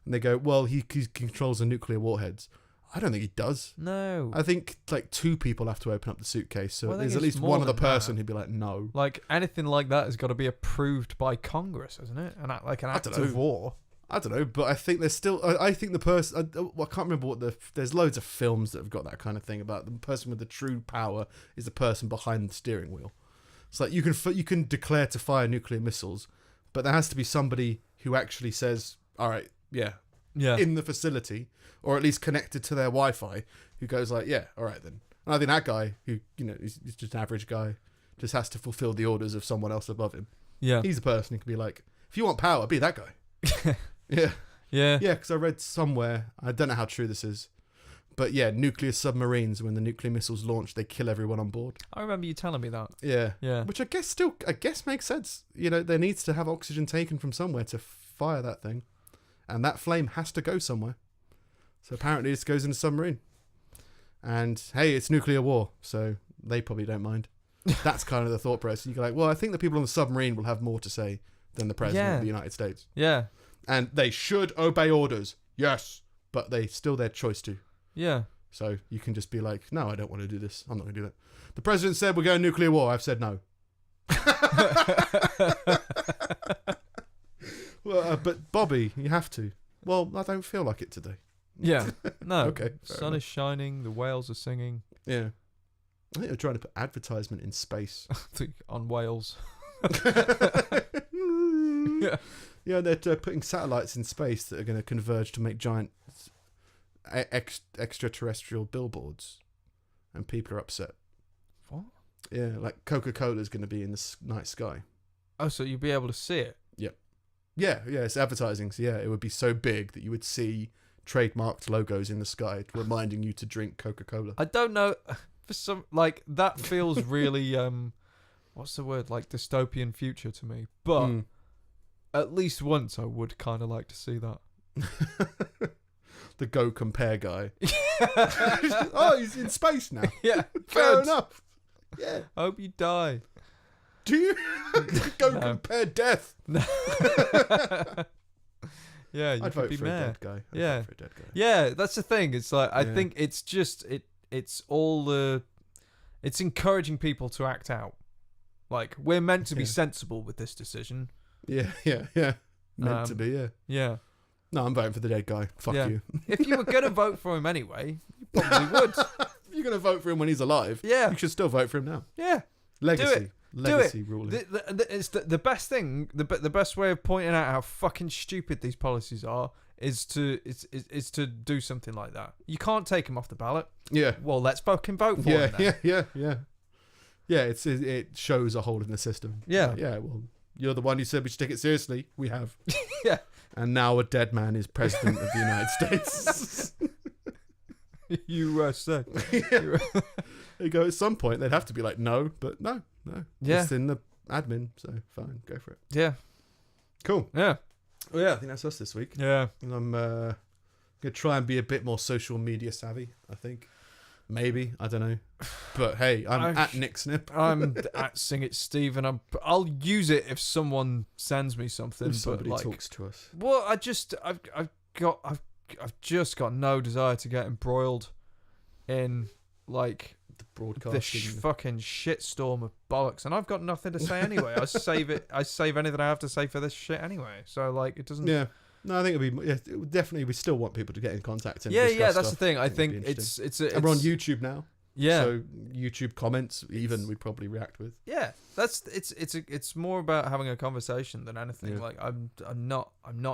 And they go, well, he controls the nuclear warheads. I don't think he does. No. I think like two people have to open up the suitcase, so Well, there's at least one other person who'd be like, no. Like anything like that has got to be approved by Congress, hasn't it? And like an act of war. I don't know, but I think there's still. I think the person. I can't remember what there's loads of films that have got that kind of thing about the person with the true power is the person behind the steering wheel. It's like you can declare to fire nuclear missiles, but there has to be somebody who actually says, all right, yeah, in the facility, or at least connected to their Wi-Fi, who goes like, yeah, all right then. And I think that guy, who is just an average guy, just has to fulfill the orders of someone else above him. Yeah, he's the person who can be like, if you want power, be that guy. Yeah, because I read somewhere, I don't know how true this is, but yeah, nuclear submarines, when the nuclear missiles launch, they kill everyone on board. I remember you telling me that. Yeah. Which I guess makes sense. There needs to have oxygen taken from somewhere to fire that thing, and that flame has to go somewhere. So apparently this goes in a submarine. And hey, it's nuclear war, so they probably don't mind. That's kind of the thought process. You go like, well, I think the people on the submarine will have more to say than the president of the United States. Yeah. And they should obey orders. Yes. But they still their choice to. Yeah. So you can just be like, no, I don't want to do this. I'm not going to do that. The president said we're going nuclear war. I've said no. Well, but Bobby, you have to. Well, I don't feel like it today. Yeah. No. Okay. Sun is shining. The whales are singing. Yeah. I think they're trying to put advertisement in space. On whales. Yeah. Yeah, they're putting satellites in space that are going to converge to make giant extraterrestrial billboards. And people are upset. What? Yeah, like Coca-Cola's going to be in the night sky. Oh, so you'll be able to see it? Yep. Yeah, it's advertising. So yeah, it would be so big that you would see trademarked logos in the sky reminding you to drink Coca-Cola. I don't know. For some, like, that feels really, what's the word? Like, dystopian future to me. But at least once I would kind of like to see that. The Go Compare guy. Oh, he's in space now. Yeah, fair enough. Yeah. I hope you die. Do you? Go Compare death. Yeah, you I'd could vote be for mayor. a dead guy. Yeah. Vote for a dead guy. Yeah, that's the thing. It's like, I think it's just, it's all the, It's encouraging people to act out. Like, we're meant to be Yeah. sensible with this decision. Yeah. Meant to be, yeah. Yeah. No, I'm voting for the dead guy. Fuck Yeah. you. If you were going to vote for him anyway, you probably would. You're going to vote for him when he's alive. Yeah. You should still vote for him now. Yeah. Legacy. Legacy Do it. ruling. It's the best thing. The best way of pointing out how fucking stupid these policies are is to do something like that. You can't take him off the ballot. Yeah. Well, let's fucking vote for him. Then. Yeah, it shows a hole in the system. Yeah. Like, yeah, well, you're the one who said we should take it seriously. We have. Yeah. And now a dead man is president of the United States. USA. There you go. At some point, they'd have to be like, no, but no. Yeah. It's in the admin, so fine, go for it. Yeah. Cool. Yeah. Well, yeah, I think that's us this week. Yeah. And I'm going to try and be a bit more social media savvy, I think. Maybe. I don't know. But hey, I'm at Nick Snip. I'm at Sing It Steve, and I'll use it if someone sends me something. If somebody but, like, talks to us. Well, I've just got no desire to get embroiled in like The broadcasting. fucking shitstorm of bollocks, and I've got nothing to say anyway. I save anything I have to say for this shit anyway. So like, it doesn't. Yeah. No, I think it would definitely. We still want people to get in contact and Yeah, discuss that's stuff. the thing. I think it'd be it's interesting. And we're on YouTube now. Yeah. So YouTube comments, even we'd probably react with. Yeah, it's more about having a conversation than anything. Yeah. Like I'm not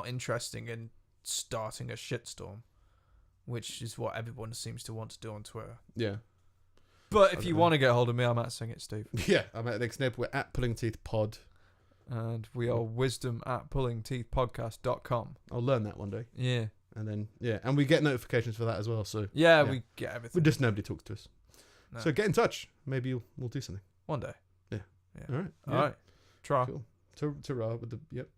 interested in starting a shitstorm, which is what everyone seems to want to do on Twitter. Yeah. But if you want to get hold of me, I'm at Sing It Steve. Yeah, I'm at Nick Snip. We're at Pulling Teeth Pod. And we are wisdom at pullingteethpodcast.com. I'll learn that one day. Yeah. And then, and we get notifications for that as well. So Yeah, we get everything. But just nobody talks to us. No. So get in touch. Maybe we'll do something. One day. Yeah. Yeah. All right. All right. Try. Cool. Ta-ra with the, yep.